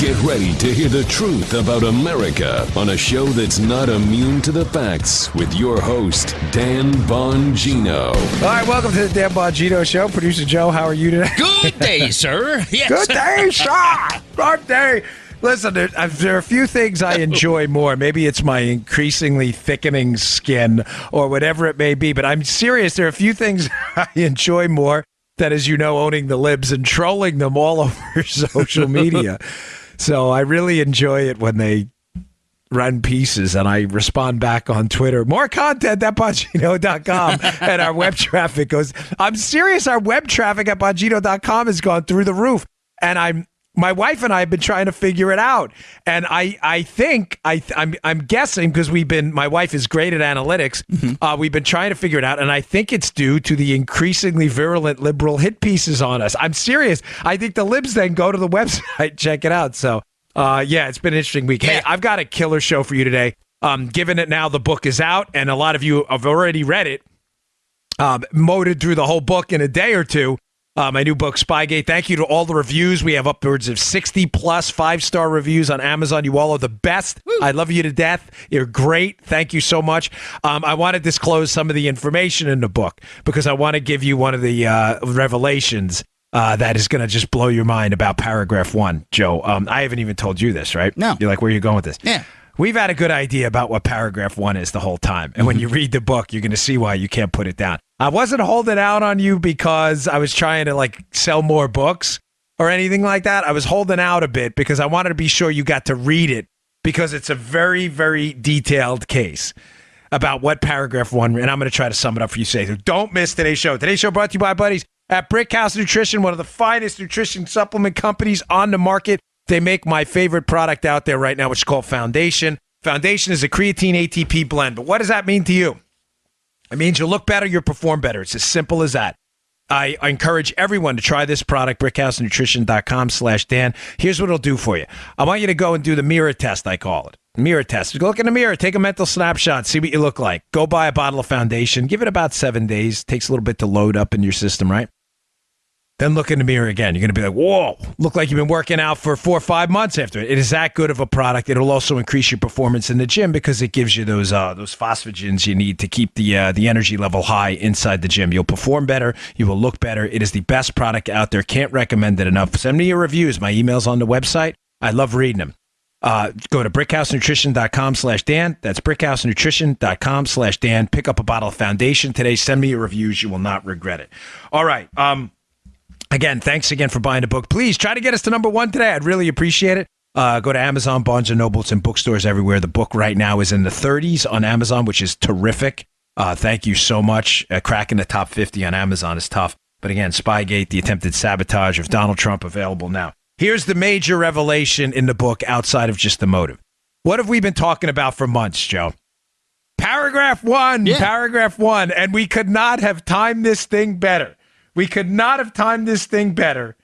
Get ready to hear the truth about America on a show that's not immune to the facts with your host, Dan Bongino. All right, welcome to the Dan Bongino Show. Producer Joe, how are you today? Good day, sir. Yes. Good day, sir. Good day. Listen, there are a few things I enjoy more. Maybe it's my increasingly thickening skin or whatever it may be, but I'm serious. There are a few things I enjoy more than, as you know, owning the libs and trolling them all over social media. So I really enjoy it when they run pieces and I respond back on Twitter. More content at Bongino.com and our web traffic goes. I'm serious. Our web traffic at Bongino.com has gone through the roof. And my wife and I have been trying to figure it out. And I think I'm guessing because my wife is great at analytics. Mm-hmm. We've been trying to figure it out. And I think it's due to the increasingly virulent liberal hit pieces on us. I'm serious. I think the libs then go to the website, check it out. So yeah, it's been an interesting week. Hey, I've got a killer show for you today. Given it now, the book is out and a lot of you have already read it, motored through the whole book in a day or two. My new book, Spygate. Thank you to all the reviews. We have upwards of 60 plus 5-star reviews on Amazon. You all are the best. Woo. I love you to death. You're great. Thank you so much. I want to disclose some of the information in the book because I want to give you one of the revelations that is going to just blow your mind about paragraph 1. Joe, I haven't even told you this, right? No. You're like, where are you going with this? Yeah. We've had a good idea about what paragraph 1 is the whole time. And when you read the book, you're going to see why you can't put it down. I wasn't holding out on you because I was trying to sell more books or anything like that. I was holding out a bit because I wanted to be sure you got to read it because it's a very, very detailed case about what paragraph 1, and I'm going to try to sum it up for you. So don't miss today's show. Today's show brought to you by buddies at Brickhouse Nutrition, one of the finest nutrition supplement companies on the market. They make my favorite product out there right now, which is called Foundation. Foundation is a creatine ATP blend. But what does that mean to you? It means you'll look better, you'll perform better. It's as simple as that. I encourage everyone to try this product, brickhousenutrition.com/Dan. Here's what it'll do for you. I want you to go and do the mirror test, I call it. Mirror test. Go look in the mirror, take a mental snapshot, see what you look like. Go buy a bottle of Foundation. Give it about 7 days. Takes a little bit to load up in your system, right? Then look in the mirror again. You're going to be like, whoa, look like you've been working out for 4 or 5 months after it. It is that good of a product. It'll also increase your performance in the gym because it gives you those phosphagens you need to keep the energy level high inside the gym. You'll perform better. You will look better. It is the best product out there. Can't recommend it enough. Send me your reviews. My email's on the website. I love reading them. Go to brickhousenutrition.com/Dan. That's brickhousenutrition.com/Dan. Pick up a bottle of Foundation today. Send me your reviews. You will not regret it. All right. Again, thanks again for buying the book. Please try to get us to number 1 today. I'd really appreciate it. Go to Amazon, Barnes & Noble, and bookstores everywhere. The book right now is in the 30s on Amazon, which is terrific. Thank you so much. Cracking the top 50 on Amazon is tough. But again, Spygate, the attempted sabotage of Donald Trump, available now. Here's the major revelation in the book outside of just the motive. What have we been talking about for months, Joe? Paragraph 1, yeah. Paragraph 1. And we could not have timed this thing better. We could not have timed this thing better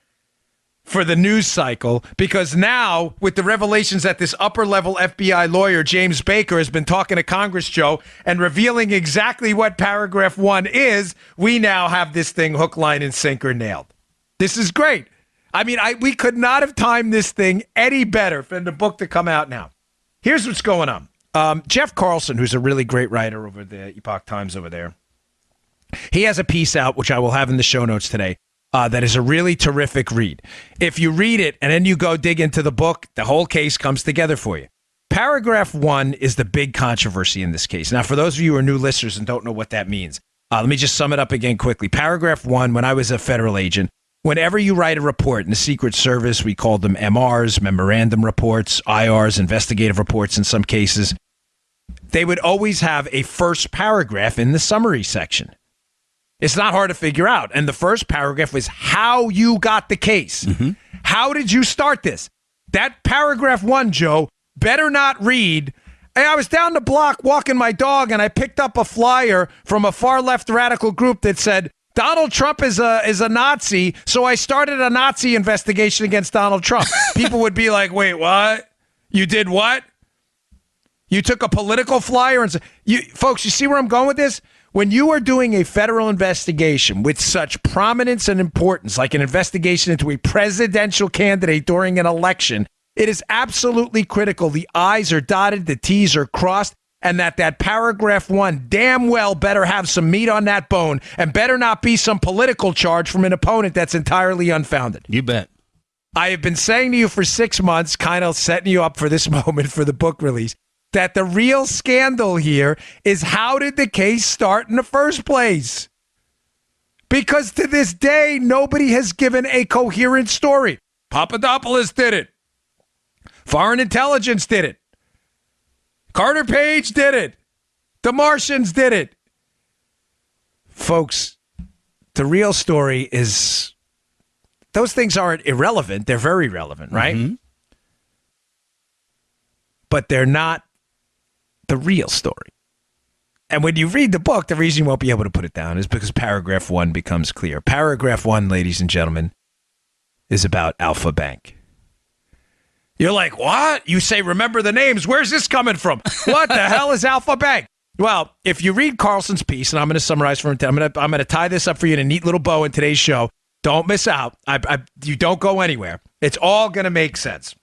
for the news cycle because now, with the revelations that this upper-level FBI lawyer, James Baker, has been talking to Congress, Joe, and revealing exactly what paragraph 1 is, we now have this thing hook, line, and sinker nailed. This is great. I mean, we could not have timed this thing any better for the book to come out now. Here's what's going on. Jeff Carlson, who's a really great writer over the Epoch Times over there, he has a piece out, which I will have in the show notes today, that is a really terrific read. If you read it and then you go dig into the book, the whole case comes together for you. Paragraph 1 is the big controversy in this case. Now, for those of you who are new listeners and don't know what that means, let me just sum it up again quickly. Paragraph 1, when I was a federal agent, whenever you write a report in the Secret Service, we called them MRs, memorandum reports, IRs, investigative reports in some cases, they would always have a first paragraph in the summary section. It's not hard to figure out. And the first paragraph was how you got the case. Mm-hmm. How did you start this? That paragraph 1, Joe, better not read. Hey, I was down the block walking my dog and I picked up a flyer from a far left radical group that said, Donald Trump is a Nazi, so I started a Nazi investigation against Donald Trump. People would be like, wait, what? You did what? You took a political flyer and said, folks, you see where I'm going with this? When you are doing a federal investigation with such prominence and importance, like an investigation into a presidential candidate during an election, It is absolutely critical. The I's are dotted, the T's are crossed, and that paragraph 1 damn well better have some meat on that bone and better not be some political charge from an opponent that's entirely unfounded. You bet. I have been saying to you for 6 months, kind of setting you up for this moment for the book release, that the real scandal here is how did the case start in the first place? Because to this day, nobody has given a coherent story. Papadopoulos did it. Foreign intelligence did it. Carter Page did it. The Martians did it. Folks, the real story is those things aren't irrelevant. They're very relevant, right? Mm-hmm. But they're not the real story. And when you read the book, the reason you won't be able to put it down is because paragraph 1 becomes clear. Paragraph 1, ladies and gentlemen, is about Alpha Bank. You're like, what? You say, remember the names. Where's this coming from? What the hell is Alpha Bank? Well, if you read Carlson's piece, and I'm going to summarize for him, I'm going to tie this up for you in a neat little bow in today's show. Don't miss out. You don't go anywhere. It's all going to make sense.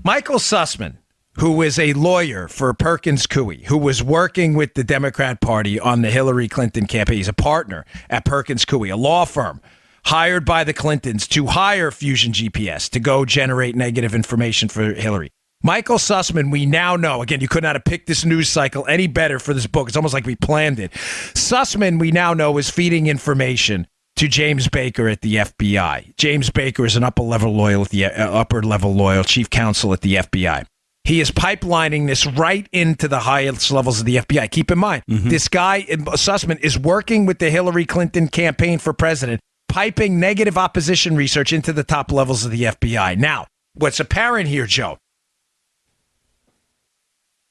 Michael Sussman, who is a lawyer for Perkins Coie, who was working with the Democrat Party on the Hillary Clinton campaign. He's a partner at Perkins Coie, a law firm hired by the Clintons to hire Fusion GPS to go generate negative information for Hillary. Michael Sussman, we now know, again, you could not have picked this news cycle any better for this book. It's almost like we planned it. Sussman, we now know, is feeding information to James Baker at the FBI. James Baker is an upper level lawyer chief counsel at the FBI. He is pipelining this right into the highest levels of the FBI. Keep in mind, this guy, Sussman, is working with the Hillary Clinton campaign for president, piping negative opposition research into the top levels of the FBI. Now, what's apparent here, Joe,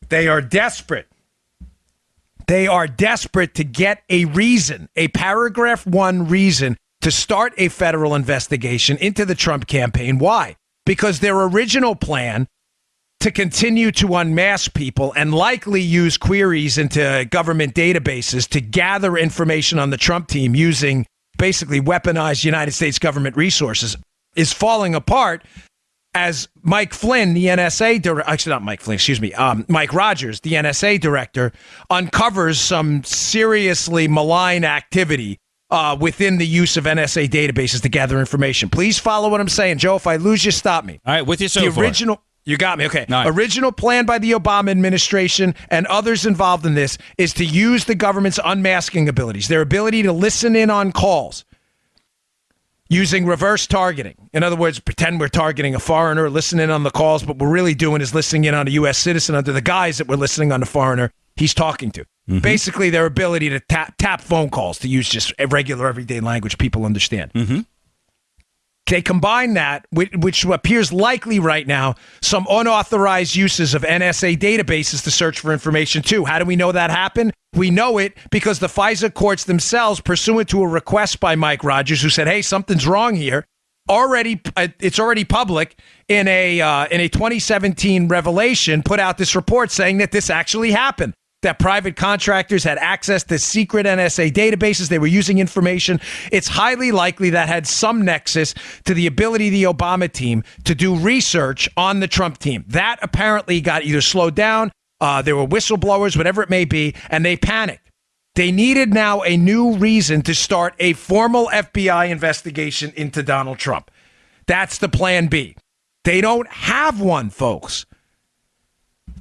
they are desperate. They are desperate to get a reason, a paragraph 1 reason to start a federal investigation into the Trump campaign. Why? Because their original plan to continue to unmask people and likely use queries into government databases to gather information on the Trump team using basically weaponized United States government resources is falling apart as Mike Flynn, the NSA director, actually not Mike Flynn, excuse me, Mike Rogers, the NSA director, uncovers some seriously malign activity within the use of NSA databases to gather information. Please follow what I'm saying. Joe, if I lose you, stop me. All right, with you so far. You got me. Okay. Right. Original plan by the Obama administration and others involved in this is to use the government's unmasking abilities, their ability to listen in on calls using reverse targeting. In other words, pretend we're targeting a foreigner, listen in on the calls, but what we're really doing is listening in on a U.S. citizen under the guise that we're listening on the foreigner he's talking to. Mm-hmm. Basically, their ability to tap phone calls, to use just regular everyday language people understand. Mm-hmm. They combine that, which appears likely right now, some unauthorized uses of NSA databases to search for information, too. How do we know that happened? We know it because the FISA courts themselves, pursuant to a request by Mike Rogers, who said, hey, something's wrong here, it's already public, in a 2017 revelation, put out this report saying that this actually happened. That private contractors had access to secret NSA databases. They were using information. It's highly likely that had some nexus to the ability of the Obama team to do research on the Trump team. That apparently got either slowed down, there were whistleblowers, whatever it may be, and they panicked. They needed now a new reason to start a formal FBI investigation into Donald Trump. That's the plan B. They don't have one, folks.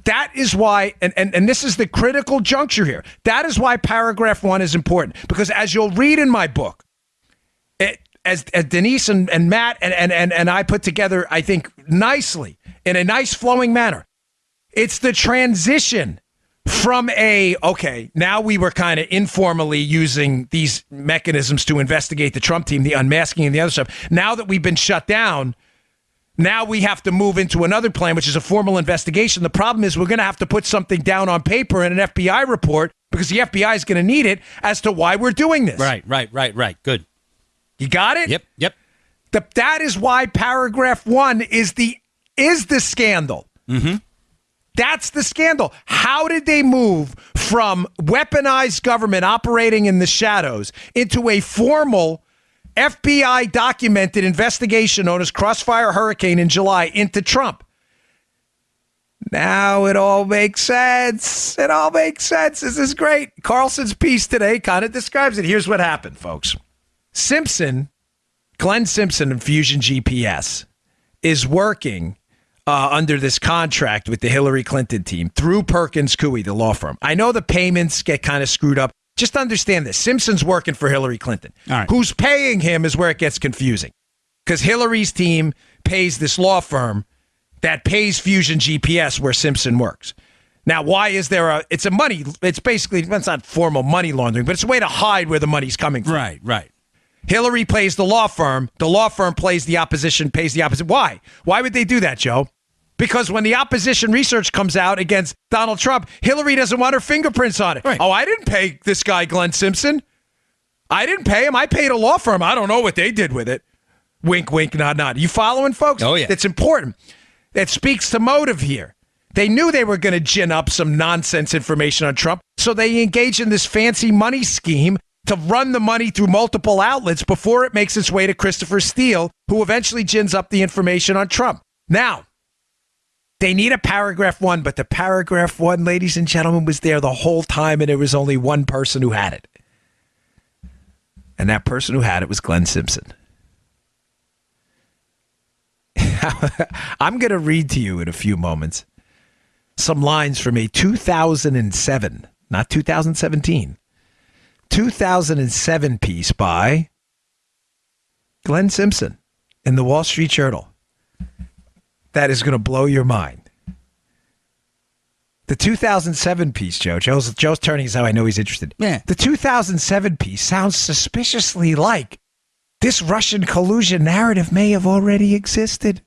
That is why, and this is the critical juncture here, that is why paragraph 1 is important. Because as you'll read in my book, as Denise and Matt and I put together, I think, nicely, in a nice flowing manner, it's the transition from now we were kind of informally using these mechanisms to investigate the Trump team, the unmasking and the other stuff. Now that we've been shut down, now we have to move into another plan, which is a formal investigation. The problem is we're going to have to put something down on paper in an FBI report because the FBI is going to need it as to why we're doing this. Right. Good. You got it? Yep. That is why paragraph 1 is the scandal. Mm-hmm. That's the scandal. How did they move from weaponized government operating in the shadows into a formal FBI documented investigation known as Crossfire Hurricane in July into Trump. Now it all makes sense. It all makes sense. This is great. Carlson's piece today kind of describes it. Here's what happened, folks. Glenn Simpson of Fusion GPS is working under this contract with the Hillary Clinton team through Perkins Coie, the law firm. I know the payments get kind of screwed up. Just understand this. Simpson's working for Hillary Clinton. All right. Who's paying him is where it gets confusing. Because Hillary's team pays this law firm that pays Fusion GPS where Simpson works. Now, why is there it's basically, it's not formal money laundering, but it's a way to hide where the money's coming from. Right. Hillary plays the law firm plays the opposition, pays the opposite. Why? Why would they do that, Joe? Because when the opposition research comes out against Donald Trump, Hillary doesn't want her fingerprints on it. Right. Oh, I didn't pay this guy, Glenn Simpson. I didn't pay him. I paid a law firm. I don't know what they did with it. Wink, wink, nod, nod. You following, folks? Oh, yeah. It's important. That speaks to motive here. They knew they were going to gin up some nonsense information on Trump, so they engaged in this fancy money scheme to run the money through multiple outlets before it makes its way to Christopher Steele, who eventually gins up the information on Trump. Now, they need a paragraph 1, but the paragraph 1, ladies and gentlemen, was there the whole time, and there was only one person who had it. And that person who had it was Glenn Simpson. I'm going to read to you in a few moments some lines from a 2007, not 2017, 2007 piece by Glenn Simpson in the Wall Street Journal. That is going to blow your mind. The 2007 piece, Joe. Joe's turning his head. I know he's interested. Yeah. The 2007 piece sounds suspiciously like this Russian collusion narrative may have already existed.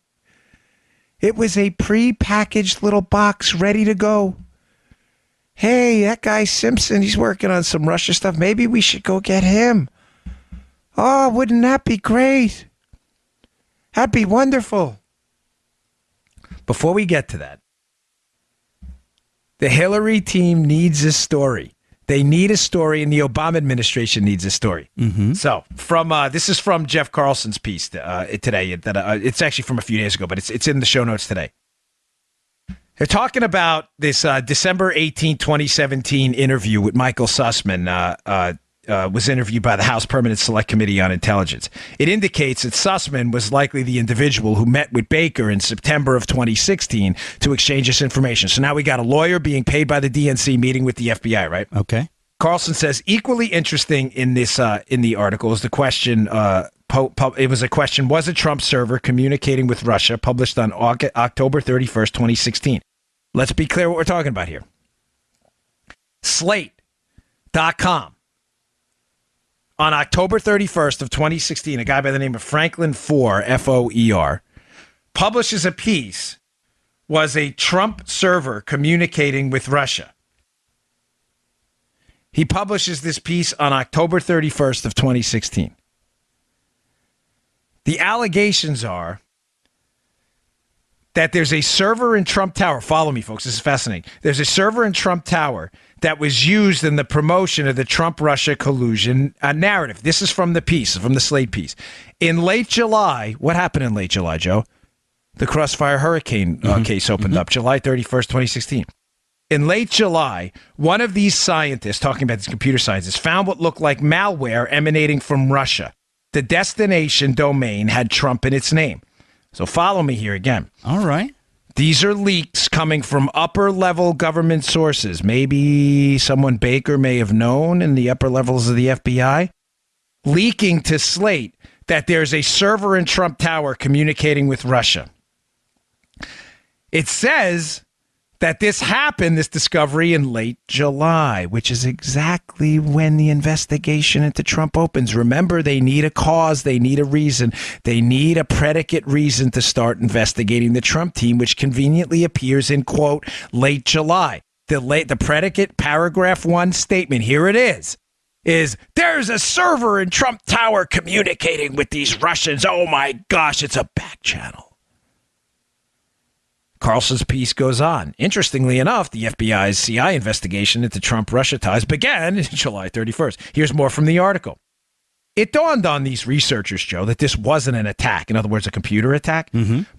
It was a pre-packaged little box ready to go. Hey, that guy Simpson, he's working on some Russia stuff. Maybe we should go get him. Oh, wouldn't that be great? That'd be wonderful. Before we get to that, the Hillary team needs a story. They need a story, and the Obama administration needs a story. Mm-hmm. So, this is from Jeff Carlson's piece today. It's actually from a few days ago, but it's in the show notes today. They're talking about this December 18, 2017 interview with Michael Sussman. Was interviewed by the House Permanent Select Committee on Intelligence. It indicates that Sussman was likely the individual who met with Baker in September of 2016 to exchange this information. So now we got a lawyer being paid by the DNC meeting with the FBI, right? Okay. Carlson says equally interesting in this in the article is the question. It was a question: was a Trump server communicating with Russia? Published on October 31st, 2016. Let's be clear what we're talking about here. Slate.com. On October 31st of 2016, a guy by the name of Franklin Foer, Foer, publishes a piece, was a Trump server communicating with Russia. He publishes this piece on October 31st of 2016. The allegations are that there's a server in Trump Tower. Follow me, folks. This is fascinating. There's a server in Trump Tower that was used in the promotion of the Trump-Russia collusion narrative. This is from the piece, from the Slate piece. In late July, what happened in late July, Joe? The Crossfire Hurricane case opened up, July 31st, 2016. In late July, one of these scientists, talking about these computer scientists, found what looked like malware emanating from Russia. The destination domain had Trump in its name. So follow me here again. All right. These are leaks coming from upper-level government sources. Maybe someone Baker may have known in the upper levels of the FBI. Leaking to Slate that there's a server in Trump Tower communicating with Russia. It says that this happened, this discovery, in late July, which is exactly when the investigation into Trump opens. Remember, they need a cause. They need a reason. They need a predicate reason to start investigating the Trump team, which conveniently appears in, quote, late July. The predicate paragraph 1 statement, here it is there's a server in Trump Tower communicating with these Russians. Oh, my gosh, it's a back channel. Carlson's piece goes on. Interestingly enough, the FBI's CI investigation into Trump-Russia ties began July 31st. Here's more from the article. It dawned on these researchers, Joe, that this wasn't an attack. In other words, a computer attack,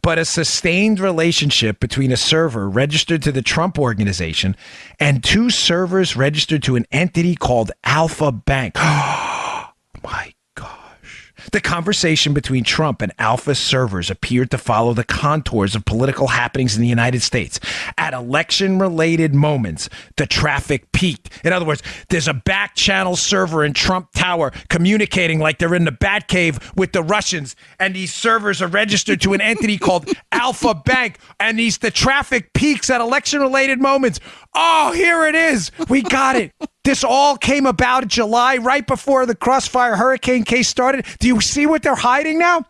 but a sustained relationship between a server registered to the Trump organization and two servers registered to an entity called Alpha Bank. My gosh. The conversation between Trump and Alpha servers appeared to follow the contours of political happenings in the United States. At election-related moments, the traffic peaked. In other words, there's a back-channel server in Trump Tower communicating like they're in the Batcave with the Russians, and these servers are registered to an entity called Alpha Bank, and the traffic peaks at election-related moments. Oh, here it is. We got it. This all came about in July, right before the Crossfire Hurricane case started. Do you see what they're hiding now?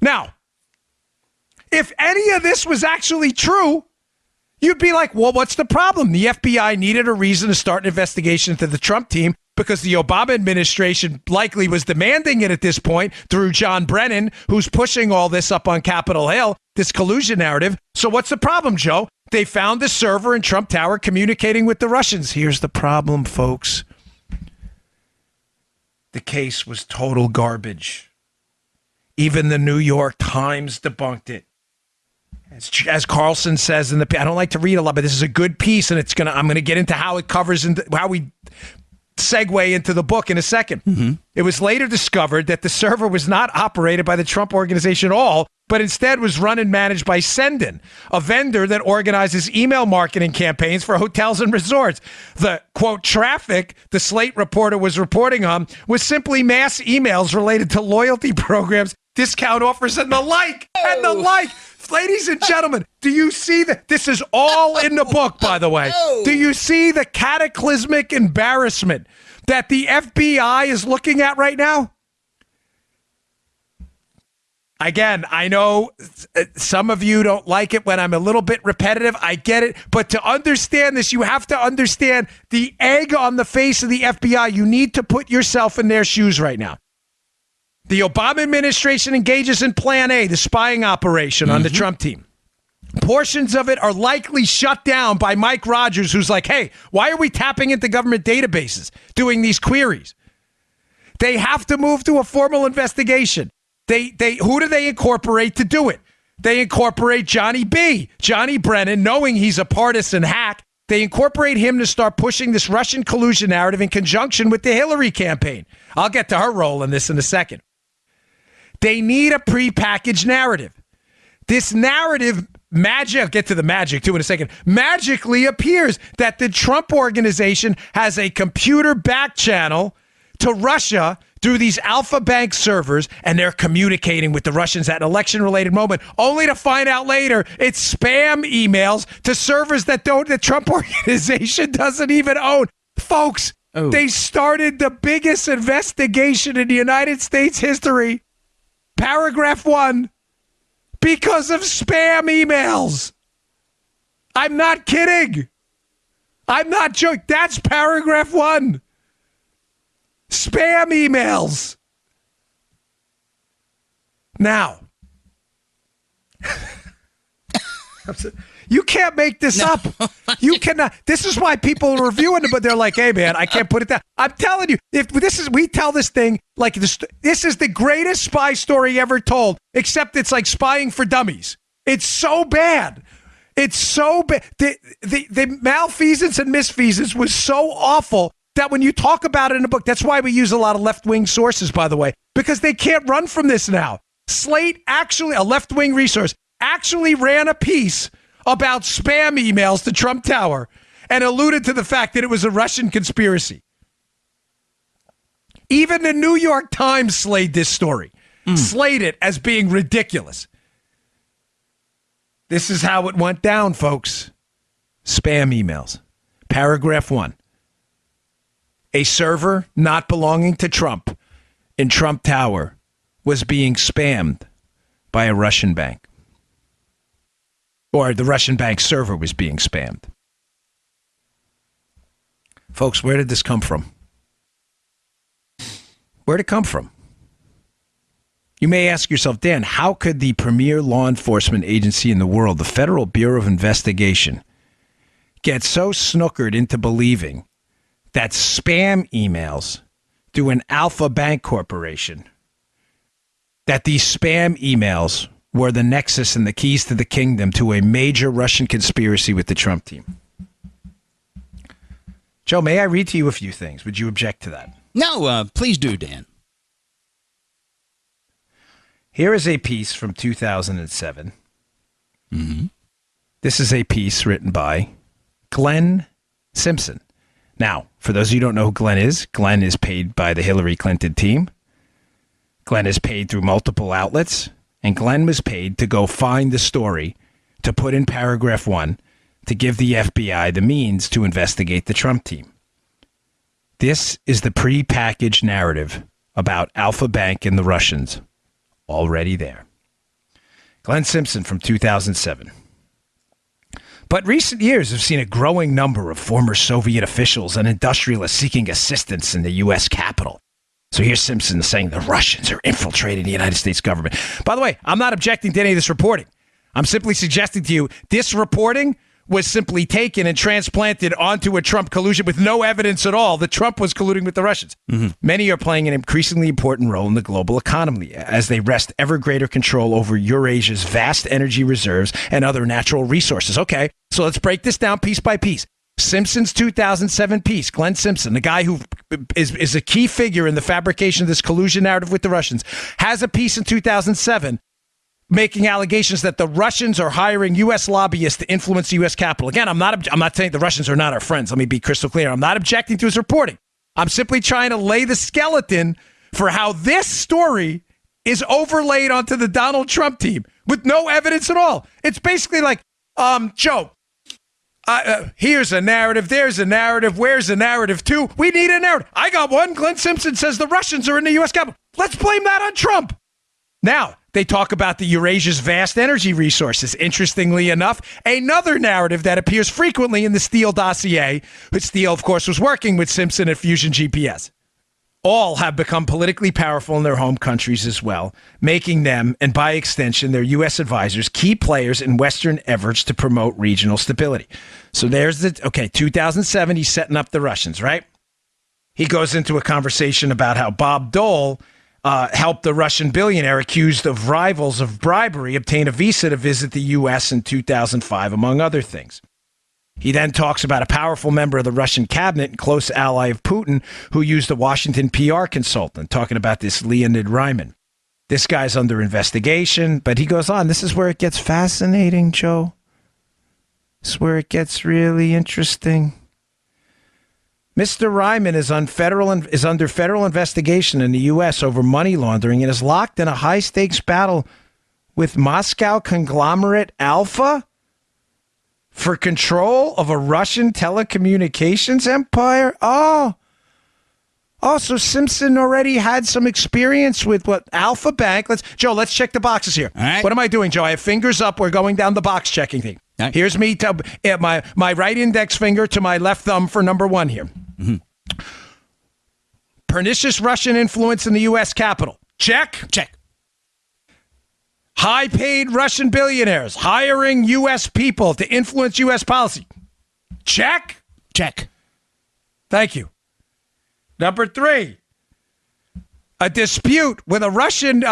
Now, if any of this was actually true, you'd be like, well, what's the problem? The FBI needed a reason to start an investigation into the Trump team because the Obama administration likely was demanding it at this point through John Brennan, who's pushing all this up on Capitol Hill, this collusion narrative. So what's the problem, Joe? They found the server in Trump Tower communicating with the Russians. Here's the problem, folks. The case was total garbage. Even the New York Times debunked it. As Carlson says in the, I don't like to read a lot, but this is a good piece, and I'm going to get into how it covers and how we segue into the book in a second. It was later discovered that the server was not operated by the Trump organization at all, but instead was run and managed by Sendin, a vendor that organizes email marketing campaigns for hotels and resorts. The, quote, traffic the Slate reporter was reporting on was simply mass emails related to loyalty programs, discount offers, and the like. And the like. Ladies and gentlemen, do you see that? This is all in the book, by the way. Do you see the cataclysmic embarrassment that the FBI is looking at right now? Again, I know some of you don't like it when I'm a little bit repetitive. I get it. But to understand this, you have to understand the egg on the face of the FBI. You need to put yourself in their shoes right now. The Obama administration engages in Plan A, the spying operation on the Trump team. Portions of it are likely shut down by Mike Rogers, who's like, hey, why are we tapping into government databases, doing these queries? They have to move to a formal investigation. Who do they incorporate to do it? They incorporate Johnny Brennan, knowing he's a partisan hack. They incorporate him to start pushing this Russian collusion narrative in conjunction with the Hillary campaign. I'll get to her role in this in a second. They need a prepackaged narrative. This narrative, I'll get to the magic too in a second, magically appears that the Trump organization has a computer back channel to Russia through these Alpha Bank servers, and they're communicating with the Russians at an election-related moment, only to find out later it's spam emails to servers that the Trump organization doesn't even own. Folks, They started the biggest investigation in the United States history. Paragraph 1, because of spam emails. I'm not kidding. I'm not joking. That's paragraph 1. Spam emails. Now, you can't make this up. You cannot. This is why people are reviewing it, but they're like, hey, man, I can't put it down. I'm telling you, we tell this thing like this is the greatest spy story ever told, except it's like spying for dummies. It's so bad. It's so bad. The malfeasance and misfeasance was so awful that when you talk about it in a book, that's why we use a lot of left-wing sources, by the way, because they can't run from this now. Slate actually, a left-wing resource, actually ran a piece about spam emails to Trump Tower and alluded to the fact that it was a Russian conspiracy. Even the New York Times slayed this story, slayed it as being ridiculous. This is how it went down, folks. Spam emails. Paragraph 1. A server not belonging to Trump in Trump Tower was being spammed by a Russian bank. Or the Russian bank server was being spammed. Folks, where did this come from? Where did it come from? You may ask yourself, Dan, how could the premier law enforcement agency in the world, the Federal Bureau of Investigation, get so snookered into believing that spam emails to an Alpha Bank Corporation that these spam emails were the nexus and the keys to the kingdom to a major Russian conspiracy with the Trump team. Joe, may I read to you a few things? Would you object to that? No, please do, Dan. Here is a piece from 2007. Mm-hmm. This is a piece written by Glenn Simpson. Now, for those of you who don't know who Glenn is paid by the Hillary Clinton team. Glenn is paid through multiple outlets, and Glenn was paid to go find the story to put in paragraph 1 to give the FBI the means to investigate the Trump team. This is the pre-packaged narrative about Alpha Bank and the Russians. Already there. Glenn Simpson from 2007. But recent years have seen a growing number of former Soviet officials and industrialists seeking assistance in the U.S. Capitol. So here's Simpson saying the Russians are infiltrating the United States government. By the way, I'm not objecting to any of this reporting. I'm simply suggesting to you this reporting was simply taken and transplanted onto a Trump collusion with no evidence at all that Trump was colluding with the Russians. Mm-hmm. Many are playing an increasingly important role in the global economy as they wrest ever greater control over Eurasia's vast energy reserves and other natural resources. Okay, so let's break this down piece by piece. Simpson's 2007 piece, Glenn Simpson, the guy who is a key figure in the fabrication of this collusion narrative with the Russians, has a piece in 2007 making allegations that the Russians are hiring U.S. lobbyists to influence the U.S. Capitol. Again, I'm not saying the Russians are not our friends. Let me be crystal clear. I'm not objecting to his reporting. I'm simply trying to lay the skeleton for how this story is overlaid onto the Donald Trump team with no evidence at all. It's basically like, Joe, here's a narrative, there's a narrative, where's the narrative too? We need a narrative. I got one. Glenn Simpson says the Russians are in the U.S. Capitol. Let's blame that on Trump. Now, they talk about the Eurasia's vast energy resources. Interestingly enough, another narrative that appears frequently in the Steele dossier, which Steele, of course, was working with Simpson at Fusion GPS. All have become politically powerful in their home countries as well, making them, and by extension, their U.S. advisors, key players in Western efforts to promote regional stability. So there's 2007, he's setting up the Russians, right? He goes into a conversation about how Bob Dole helped the Russian billionaire accused of rivals of bribery obtain a visa to visit the U.S. in 2005, among other things. He then talks about a powerful member of the Russian cabinet and close ally of Putin who used a Washington PR consultant, talking about this Leonid Ryman. This guy's under investigation, but he goes on. This is where it gets fascinating, Joe. This is where it gets really interesting. Mr. Ryman is under federal investigation in the U.S. over money laundering and is locked in a high-stakes battle with Moscow conglomerate Alpha for control of a Russian telecommunications empire. Oh, so Simpson already had some experience with what Alpha Bank. Let's check the boxes here. All right. What am I doing, Joe? I have fingers up. We're going down the box checking thing. Right. Here's me, my right index finger to my left thumb for number 1 here. Mm-hmm. Pernicious Russian influence in the U.S. Capitol. Check. Check. High-paid Russian billionaires hiring U.S. people to influence U.S. policy. Check. Check. Thank you. Number 3, a dispute with a Russian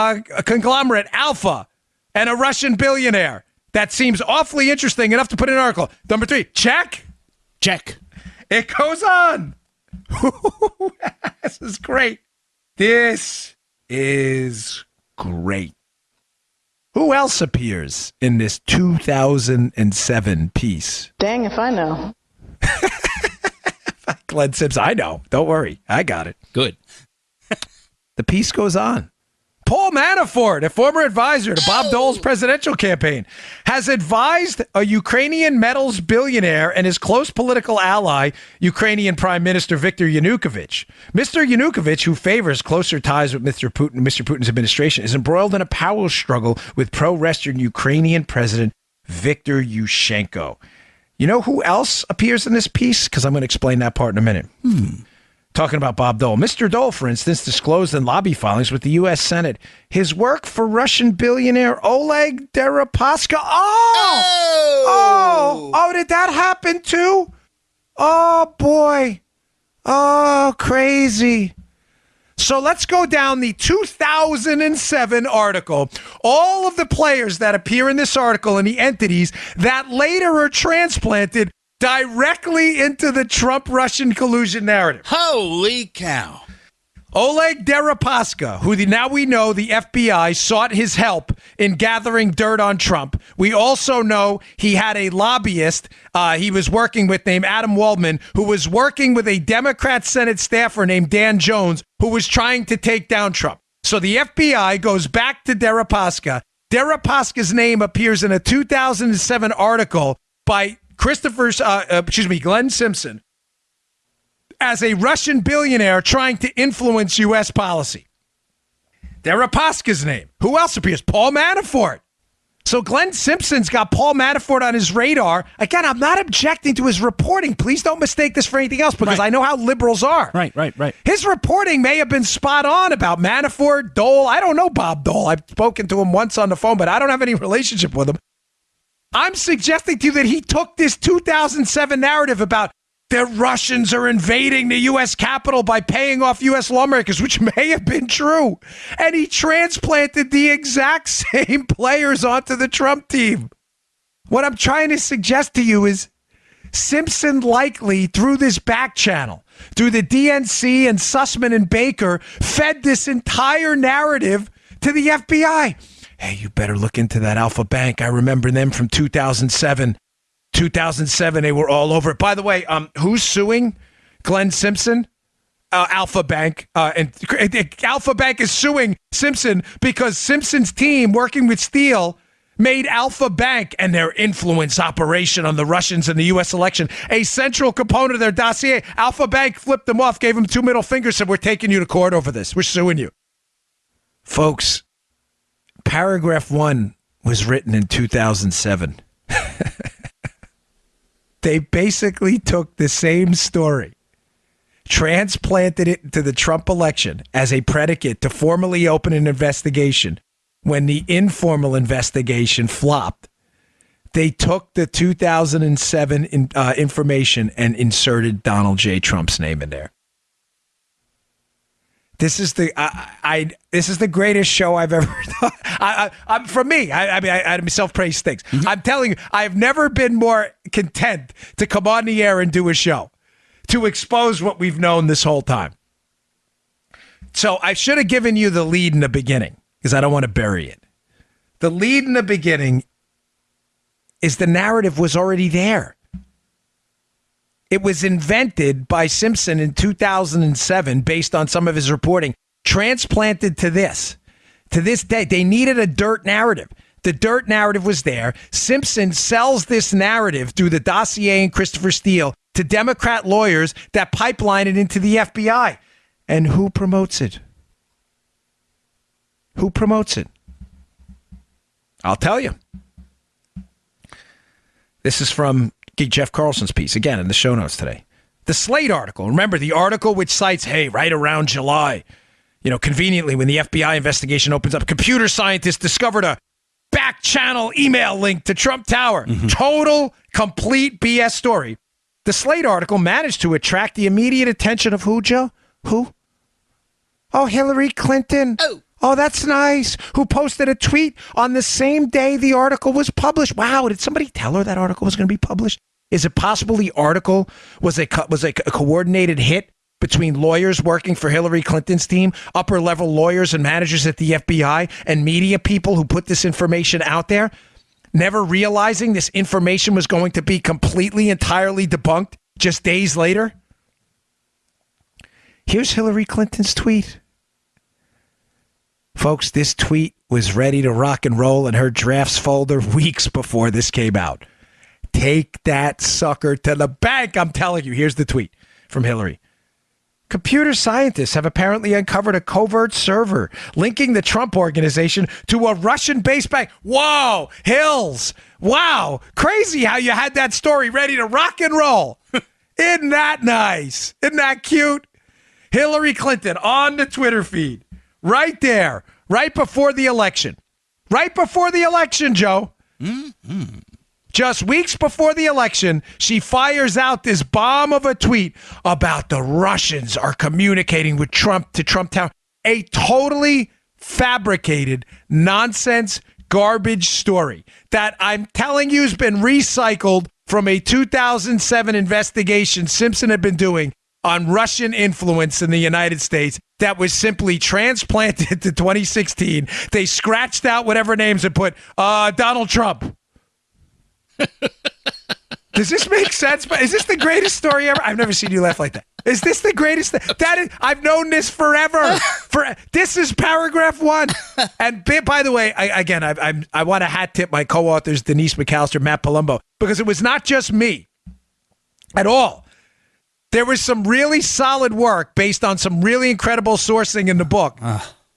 conglomerate, Alpha, and a Russian billionaire. That seems awfully interesting enough to put in an article. Number 3, check. Check. It goes on. This is great. This is great. Who else appears in this 2007 piece? Dang if I know. Glenn Simpson. I know. Don't worry. I got it. Good. The piece goes on. Paul Manafort, a former advisor to Bob Dole's presidential campaign, has advised a Ukrainian metals billionaire and his close political ally, Ukrainian Prime Minister Viktor Yanukovych. Mr. Yanukovych, who favors closer ties with Mr. Putin's administration, is embroiled in a power struggle with pro-Western Ukrainian President Viktor Yushchenko. You know who else appears in this piece? Because I'm going to explain that part in a minute. Talking about Bob Dole. Mr. Dole, for instance, disclosed in lobby filings with the U.S. Senate his work for Russian billionaire Oleg Deripaska. Oh, did that happen too? Oh, boy. Oh, crazy. So let's go down the 2007 article. All of the players that appear in this article and the entities that later are transplanted directly into the Trump-Russian collusion narrative. Holy cow. Oleg Deripaska, who now we know the FBI sought his help in gathering dirt on Trump. We also know he had a lobbyist he was working with named Adam Waldman, who was working with a Democrat Senate staffer named Dan Jones, who was trying to take down Trump. So the FBI goes back to Deripaska. Deripaska's name appears in a 2007 article by Glenn Simpson, as a Russian billionaire trying to influence U.S. policy. Deripaska's name. Who else appears? Paul Manafort. So Glenn Simpson's got Paul Manafort on his radar. Again, I'm not objecting to his reporting. Please don't mistake this for anything else, because I know how liberals are. Right. His reporting may have been spot on about Manafort, Dole. I don't know Bob Dole. I've spoken to him once on the phone, but I don't have any relationship with him. I'm suggesting to you that he took this 2007 narrative about the Russians are invading the U.S. Capitol by paying off U.S. lawmakers, which may have been true, and he transplanted the exact same players onto the Trump team. What I'm trying to suggest to you is Simpson likely, through this back channel, through the DNC and Sussman and Baker, fed this entire narrative to the FBI. Hey, you better look into that Alpha Bank. I remember them from 2007. 2007, they were all over it. By the way, who's suing Glenn Simpson? Alpha Bank. And Alpha Bank is suing Simpson because Simpson's team, working with Steele, made Alpha Bank and their influence operation on the Russians in the U.S. election a central component of their dossier. Alpha Bank flipped them off, gave them 2 middle fingers, said, we're taking you to court over this. We're suing you. Folks, paragraph 1 was written in 2007. They basically took the same story, transplanted it into the Trump election as a predicate to formally open an investigation. When the informal investigation flopped, they took the 2007 information and inserted Donald J. Trump's name in there. This is the this is the greatest show I've ever done. For me, I self-praise stinks. Mm-hmm. I'm telling you, I have never been more content to come on the air and do a show to expose what we've known this whole time. So I should have given you the lead in the beginning because I don't want to bury it. The lead in the beginning is the narrative was already there. It was invented by Simpson in 2007 based on some of his reporting, transplanted to this day. They needed a dirt narrative. The dirt narrative was there. Simpson sells this narrative through the dossier and Christopher Steele to Democrat lawyers that pipeline it into the FBI. And who promotes it? Who promotes it? I'll tell you. This is from Jeff Carlson's piece, again, in the show notes today. The Slate article. Remember, the article which cites, hey, right around July, conveniently when the FBI investigation opens up, computer scientists discovered a back channel email link to Trump Tower. Mm-hmm. Total, complete BS story. The Slate article managed to attract the immediate attention of who, Joe? Who? Oh, Hillary Clinton. Oh, that's nice. Who posted a tweet on the same day the article was published. Wow, did somebody tell her that article was going to be published? Is it possible the article was a coordinated hit between lawyers working for Hillary Clinton's team, upper-level lawyers and managers at the FBI, and media people who put this information out there, never realizing this information was going to be completely, entirely debunked just days later? Here's Hillary Clinton's tweet. Folks, this tweet was ready to rock and roll in her drafts folder weeks before this came out. Take that sucker to the bank, I'm telling you. Here's the tweet from Hillary. Computer scientists have apparently uncovered a covert server linking the Trump organization to a Russian-based bank. Whoa, Hills. Wow, crazy how you had that story ready to rock and roll. Isn't that nice? Isn't that cute? Hillary Clinton on the Twitter feed. Right there, right before the election. Right before the election, Joe. Mm-hmm. Just weeks before the election, she fires out this bomb of a tweet about the Russians are communicating with Trump to Trump Tower. A totally fabricated, nonsense, garbage story that I'm telling you has been recycled from a 2007 investigation Simpson had been doing on Russian influence in the United States that was simply transplanted to 2016. They scratched out whatever names and put Donald Trump. Does this make sense? But is this the greatest story ever? I've never seen you laugh like that. Is this the greatest? That is, I've known this forever. This is paragraph 1. And by the way, I want to hat tip my co-authors Denise McAllister, Matt Palumbo, because it was not just me at all. There was some really solid work based on some really incredible sourcing in the book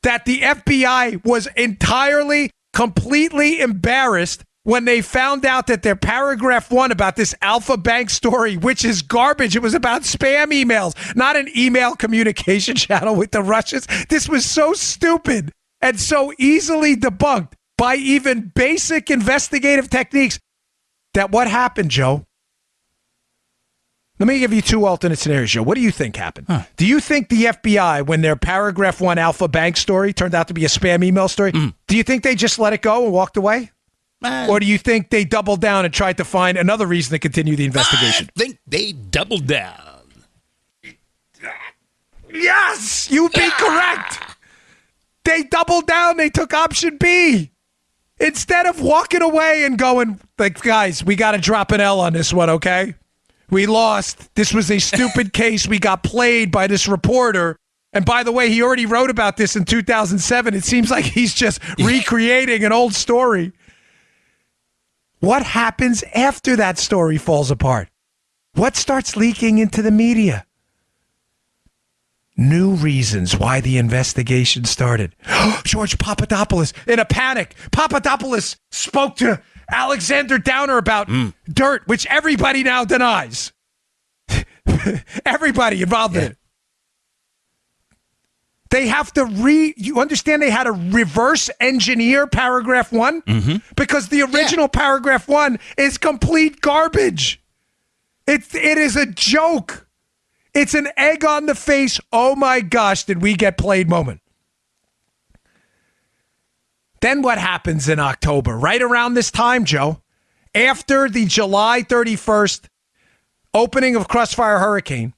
that the FBI was entirely, completely embarrassed when they found out that their paragraph 1 about this Alpha Bank story, which is garbage. It was about spam emails, not an email communication channel with the Russians. This was so stupid and so easily debunked by even basic investigative techniques that what happened, Joe? Let me give you 2 alternate scenarios, Joe. What do you think happened? Do you think the FBI, when their paragraph 1 Alpha Bank story turned out to be a spam email story, do you think they just let it go and walked away? Or do you think they doubled down and tried to find another reason to continue the investigation? I think they doubled down. Yes, you'd be correct. They doubled down. They took option B. Instead of walking away and going, like, guys, we got to drop an L on this one, okay? We lost. This was a stupid case. We got played by this reporter. And by the way, he already wrote about this in 2007. It seems like he's just recreating an old story. What happens after that story falls apart? What starts leaking into the media? New reasons why the investigation started. George Papadopoulos in a panic. Papadopoulos spoke to Alexander Downer about dirt, which everybody now denies. Everybody involved in it. They have to you understand they had to reverse engineer paragraph 1? Because the original paragraph 1 is complete garbage. It is a joke. It's an egg on the face. Oh my gosh, did we get played moment. Then what happens in October? Right around this time, Joe, after the July 31st opening of Crossfire Hurricane,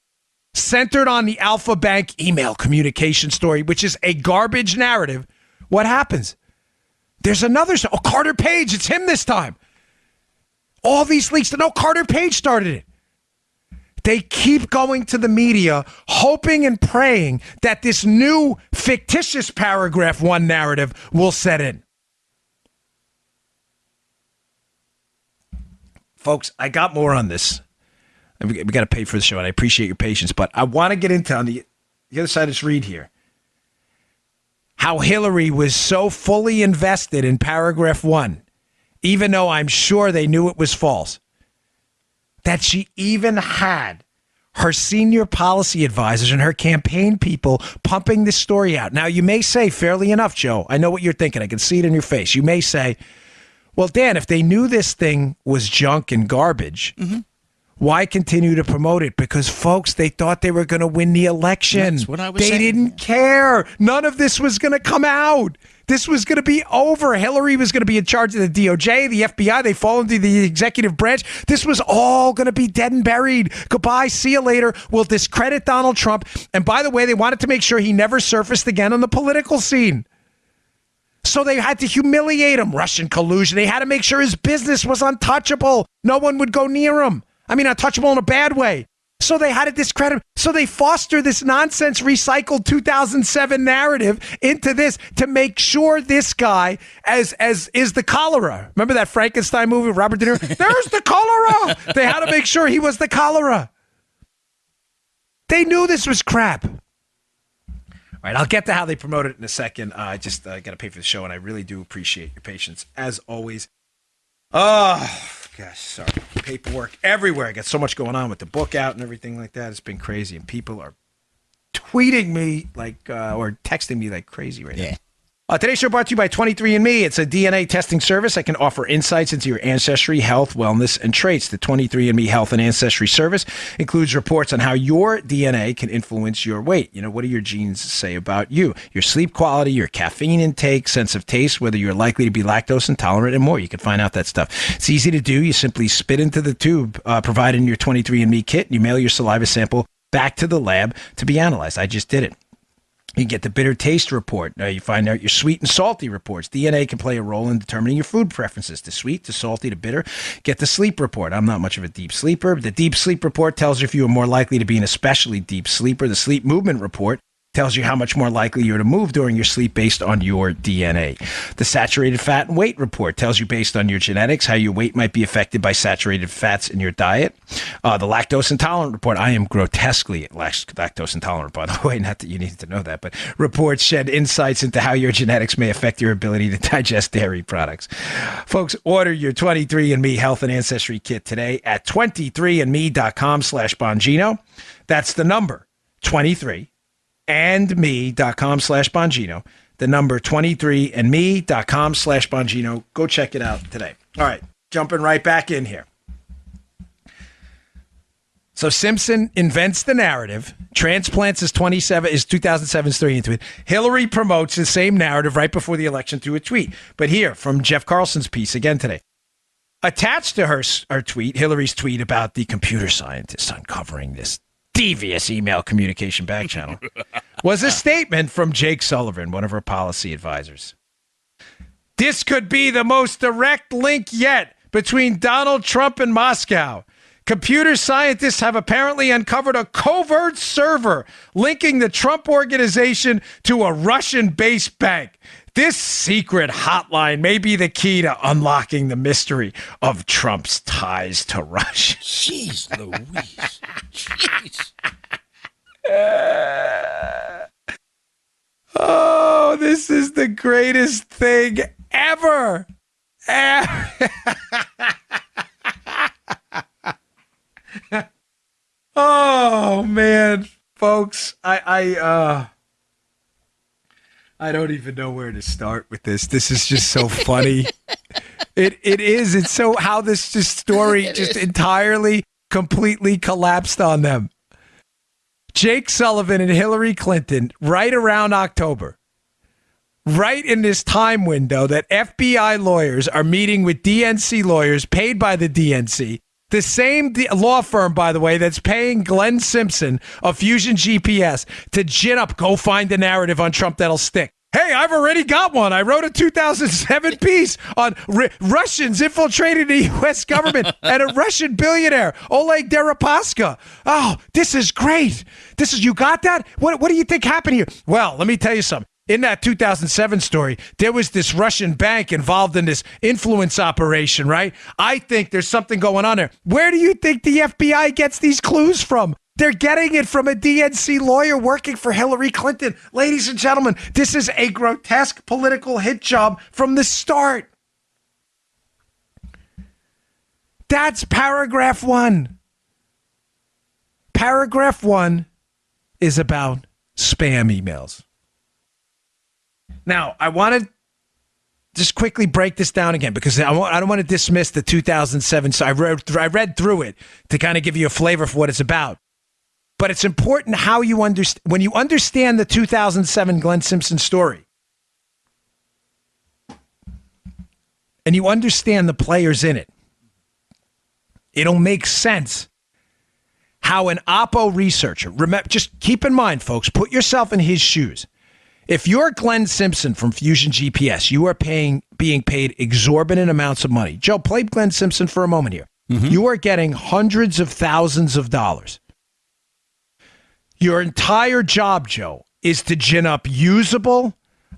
centered on the Alpha Bank email communication story, which is a garbage narrative, what happens? There's another. Oh, Carter Page. It's him this time. All these leaks. No, Carter Page started it. They keep going to the media, hoping and praying that this new fictitious paragraph 1 narrative will set in. Folks, I got more on this. We got to pay for the show, and I appreciate your patience, but I want to get into on the other side of this read here how Hillary was so fully invested in paragraph 1, even though I'm sure they knew it was false, that she even had her senior policy advisors and her campaign people pumping this story out. Now, you may say, fairly enough, Joe, I know what you're thinking. I can see it in your face. You may say, well, Dan, if they knew this thing was junk and garbage, why continue to promote it? Because, folks, they thought they were going to win the election. That's what I was saying. They didn't care. None of this was going to come out. This was going to be over. Hillary was going to be in charge of the DOJ, the FBI. They fall into the executive branch. This was all going to be dead and buried. Goodbye. See you later. We'll discredit Donald Trump. And by the way, they wanted to make sure he never surfaced again on the political scene. So they had to humiliate him. Russian collusion. They had to make sure his business was untouchable. No one would go near him. I mean, untouchable in a bad way. So they had to discredit. So they foster this nonsense recycled 2007 narrative into this to make sure this guy as is the cholera. Remember that Frankenstein movie with Robert De Niro? There's the cholera. They had to make sure he was the cholera. They knew this was crap. All right, I'll get to how they promote it in a second. I just got to pay for the show, and I really do appreciate your patience, as always. Oh, gosh, sorry. Paperwork everywhere. I got so much going on with the book out and everything like that. It's been crazy, and people are tweeting me like or texting me like crazy right now. Today's show brought to you by 23andMe. It's a DNA testing service that can offer insights into your ancestry, health, wellness, and traits. The 23andMe Health and Ancestry Service includes reports on how your DNA can influence your weight. You know, what do your genes say about you? Your sleep quality, your caffeine intake, sense of taste, whether you're likely to be lactose intolerant, and more. You can find out that stuff. It's easy to do. You simply spit into the tube provided in your 23andMe kit, and you mail your saliva sample back to the lab to be analyzed. I just did it. You get the bitter taste report. You find out your sweet and salty reports. DNA can play a role in determining your food preferences, to sweet, to salty, to bitter. Get the sleep report. I'm not much of a deep sleeper. The deep sleep report tells you if you are more likely to be an especially deep sleeper. The sleep movement report tells you how much more likely you're to move during your sleep based on your DNA. The saturated fat and weight report tells you based on your genetics how your weight might be affected by saturated fats in your diet. The lactose intolerant report, I am grotesquely lactose intolerant, by the way, not that you need to know that, but reports shed insights into how your genetics may affect your ability to digest dairy products. Folks, order your 23andMe Health and Ancestry Kit today at 23andme.com/Bongino. That's the number 23 and me.com/Bongino. The number 23andme.com/Bongino. Go check it out today. All right, jumping right back in here. So Simpson invents the narrative, transplants his 2007 story into it. Hillary promotes the same narrative right before the election through a tweet. But here, from Jeff Carlson's piece again today. Attached to her tweet, Hillary's tweet about the computer scientists uncovering this devious email communication back channel, was a statement from Jake Sullivan, one of her policy advisors. This could be the most direct link yet between Donald Trump and Moscow. Computer scientists have apparently uncovered a covert server linking the Trump organization to a Russian-based bank. This secret hotline may be the key to unlocking the mystery of Trump's ties to Russia. Jeez Louise. Jeez. Oh, this is the greatest thing ever. Oh, man, folks, I don't even know where to start with this. This is just so funny. It is. It's so how this story just entirely, completely collapsed on them. Jake Sullivan and Hillary Clinton, right around October, right in this time window that FBI lawyers are meeting with DNC lawyers paid by the DNC, the same law firm, by the way, that's paying Glenn Simpson of Fusion GPS to gin up, go find the narrative on Trump that'll stick. Hey, I've already got one. I wrote a 2007 piece on Russians infiltrating the U.S. government and a Russian billionaire, Oleg Deripaska. Oh, this is great. You got that? What do you think happened here? Well, let me tell you something. In that 2007 story, there was this Russian bank involved in this influence operation, right? I think there's something going on there. Where do you think the FBI gets these clues from? They're getting it from a DNC lawyer working for Hillary Clinton. Ladies and gentlemen, this is a grotesque political hit job from the start. That's paragraph 1. Paragraph 1 is about spam emails. Now, I want to just quickly break this down again because I don't want to dismiss the 2007. So I read through it to kind of give you a flavor for what it's about. But it's important how you understand when you understand the 2007 Glenn Simpson story, and you understand the players in it. It'll make sense how an Oppo researcher. Remember, just keep in mind, folks. Put yourself in his shoes. If you're Glenn Simpson from Fusion GPS, you are being paid exorbitant amounts of money. Joe, play Glenn Simpson for a moment here. Mm-hmm. You are getting hundreds of thousands of dollars. Your entire job, Joe, is to gin up usable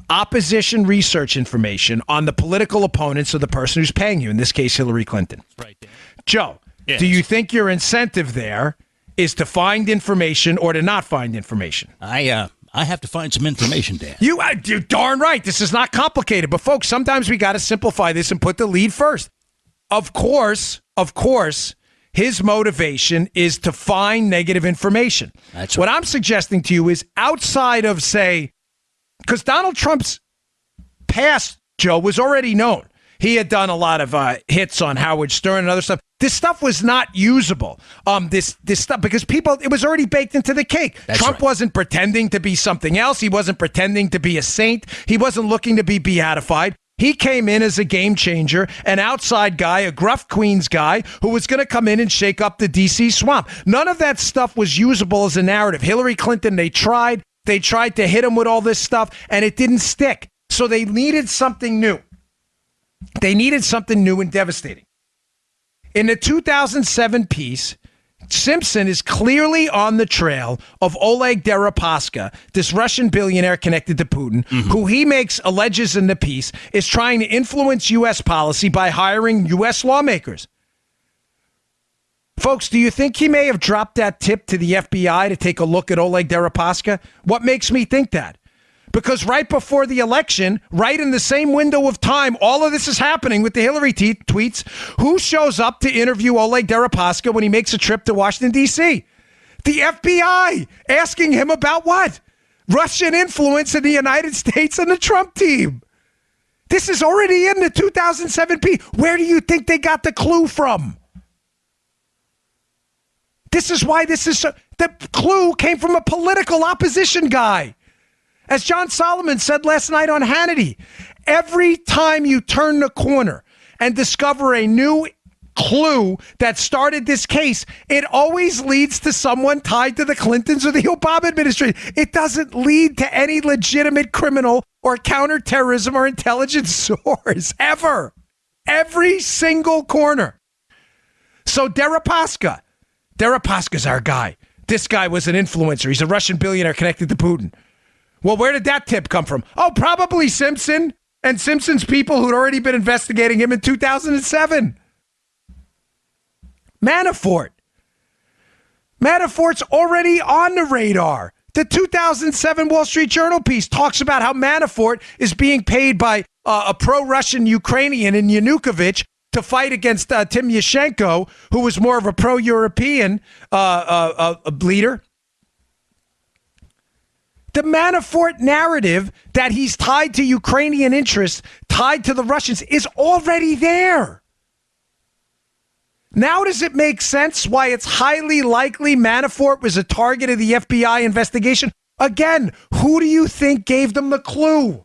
opposition research information on the political opponents of the person who's paying you, in this case, Hillary Clinton. Right, Dan. Joe, yes. Do you think your incentive there is to find information or to not find information? I have to find some information, Dan. You're darn right. This is not complicated. But, folks, sometimes we got to simplify this and put the lead first. Of course, his motivation is to find negative information. That's what right. I'm suggesting to you is outside of, say, because Donald Trump's past, Joe, was already known. He had done a lot of hits on Howard Stern and other stuff. This stuff was not usable. This stuff, because it was already baked into the cake. Trump wasn't pretending to be something else. He wasn't pretending to be a saint. He wasn't looking to be beatified. He came in as a game changer, an outside guy, a gruff Queens guy who was going to come in and shake up the D.C. swamp. None of that stuff was usable as a narrative. Hillary Clinton, they tried to hit him with all this stuff, and it didn't stick. So they needed something new. They needed something new and devastating. In the 2007 piece, Simpson is clearly on the trail of Oleg Deripaska, this Russian billionaire connected to Putin, who he alleges in the piece is trying to influence U.S. policy by hiring U.S. lawmakers. Folks, do you think he may have dropped that tip to the FBI to take a look at Oleg Deripaska? What makes me think that? Because right before the election, right in the same window of time, all of this is happening with the Hillary tweets. Who shows up to interview Oleg Deripaska when he makes a trip to Washington, D.C.? The FBI, asking him about what? Russian influence in the United States and the Trump team. This is already in the 2007 piece. Where do you think they got the clue from? This is why this is the clue came from a political opposition guy. As John Solomon said last night on Hannity, every time you turn the corner and discover a new clue that started this case, it always leads to someone tied to the Clintons or the Obama administration. It doesn't lead to any legitimate criminal or counterterrorism or intelligence source, ever. Every single corner. So Deripaska's our guy. This guy was an influencer. He's a Russian billionaire connected to Putin. Well, where did that tip come from? Oh, probably Simpson and Simpson's people who'd already been investigating him in 2007. Manafort's already on the radar. The 2007 Wall Street Journal piece talks about how Manafort is being paid by a pro-Russian Ukrainian in Yanukovych to fight against Tim Yushchenko, who was more of a pro-European leader. The Manafort narrative that he's tied to Ukrainian interests, tied to the Russians, is already there. Now does it make sense why it's highly likely Manafort was a target of the FBI investigation? Again, who do you think gave them the clue?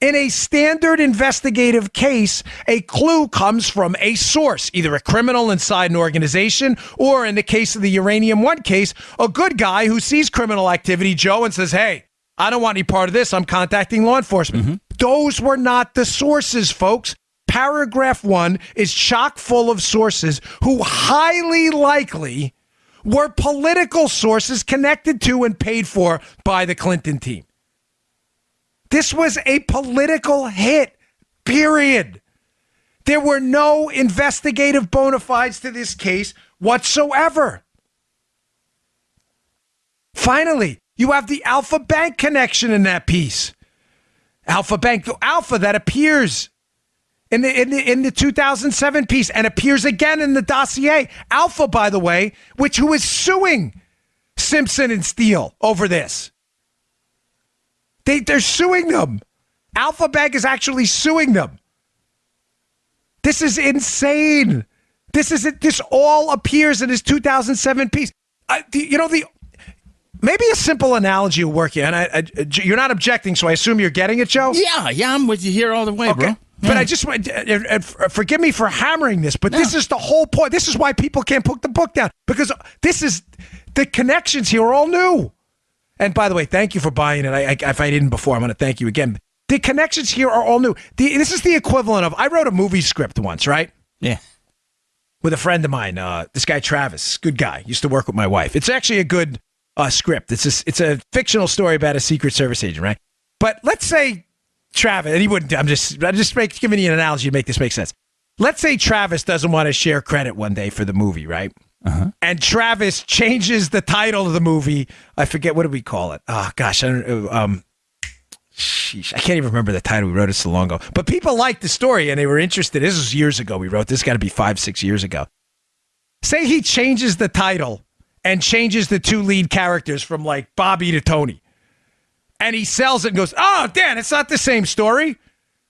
In a standard investigative case, a clue comes from a source, either a criminal inside an organization, or in the case of the Uranium One case, a good guy who sees criminal activity, Joe, and says, hey, I don't want any part of this. I'm contacting law enforcement. Those were not the sources, folks. Paragraph 1 is chock full of sources who highly likely were political sources connected to and paid for by the Clinton team. This was a political hit, period. There were no investigative bona fides to this case whatsoever. Finally, you have the Alpha Bank connection in that piece. Alpha Bank, Alpha that appears in the 2007 piece and appears again in the dossier. Alpha, by the way, who is suing Simpson and Steele over this. They're suing them. Alpha Bank is actually suing them. This is insane. This all appears in his 2007 piece. Maybe a simple analogy will work here. And you're not objecting, so I assume you're getting it, Joe? Yeah, I'm with you here all the way, bro. But I just forgive me for hammering this, but this is the whole point. This is why people can't put the book down, because the connections here are all new. And by the way, thank you for buying it. If I didn't before, I'm going to thank you again. The connections here are all new. This is the equivalent of, I wrote a movie script once, right? Yeah. With a friend of mine, this guy Travis, good guy, used to work with my wife. It's actually a good script. It's a fictional story about a Secret Service agent, right? But let's say Travis, and he wouldn't. I'm just giving you an analogy to make this make sense. Let's say Travis doesn't want to share credit one day for the movie, right? And Travis changes the title of the movie. I forget, what do we call it? Oh gosh, I don't. Sheesh, I can't even remember the title. We wrote it so long ago. But people liked the story and they were interested. This was years ago. We wrote this. Got to be 5-6 years ago. Say he changes the title and changes the two lead characters from like Bobby to Tony. And he sells it and goes, oh, Dan, it's not the same story.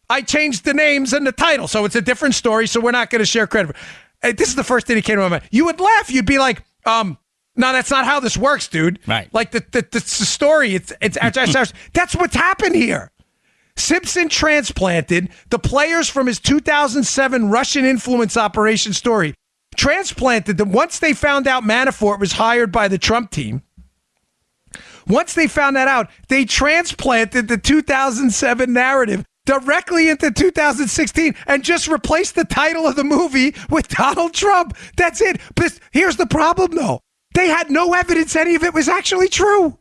I changed the names and the title, so it's a different story, so we're not going to share credit. This is the first thing that came to my mind. You would laugh. You'd be like, no, that's not how this works, dude. Right. Like the story, it's that's what's happened here. Simpson transplanted the players from his 2007 Russian influence operation story, transplanted them once they found out Manafort was hired by the Trump team. Once they found that out, they transplanted the 2007 narrative directly into 2016 and just replaced the title of the movie with Donald Trump. That's it. But here's the problem, though. They had no evidence any of it was actually true.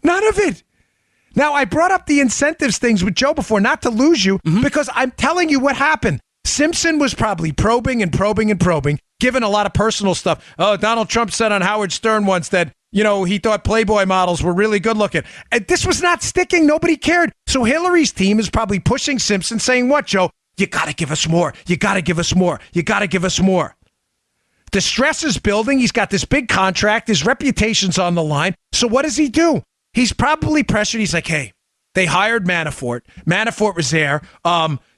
None of it. Now, I brought up the incentives things with Joe before, not to lose you, because I'm telling you what happened. Simpson was probably probing, given a lot of personal stuff. Oh, Donald Trump said on Howard Stern once that, he thought Playboy models were really good looking. And this was not sticking. Nobody cared. So Hillary's team is probably pushing Simpson, saying, what, Joe? You got to give us more. You got to give us more. You got to give us more. The stress is building. He's got this big contract. His reputation's on the line. So what does he do? He's probably pressured. He's like, hey, they hired Manafort. Manafort was there.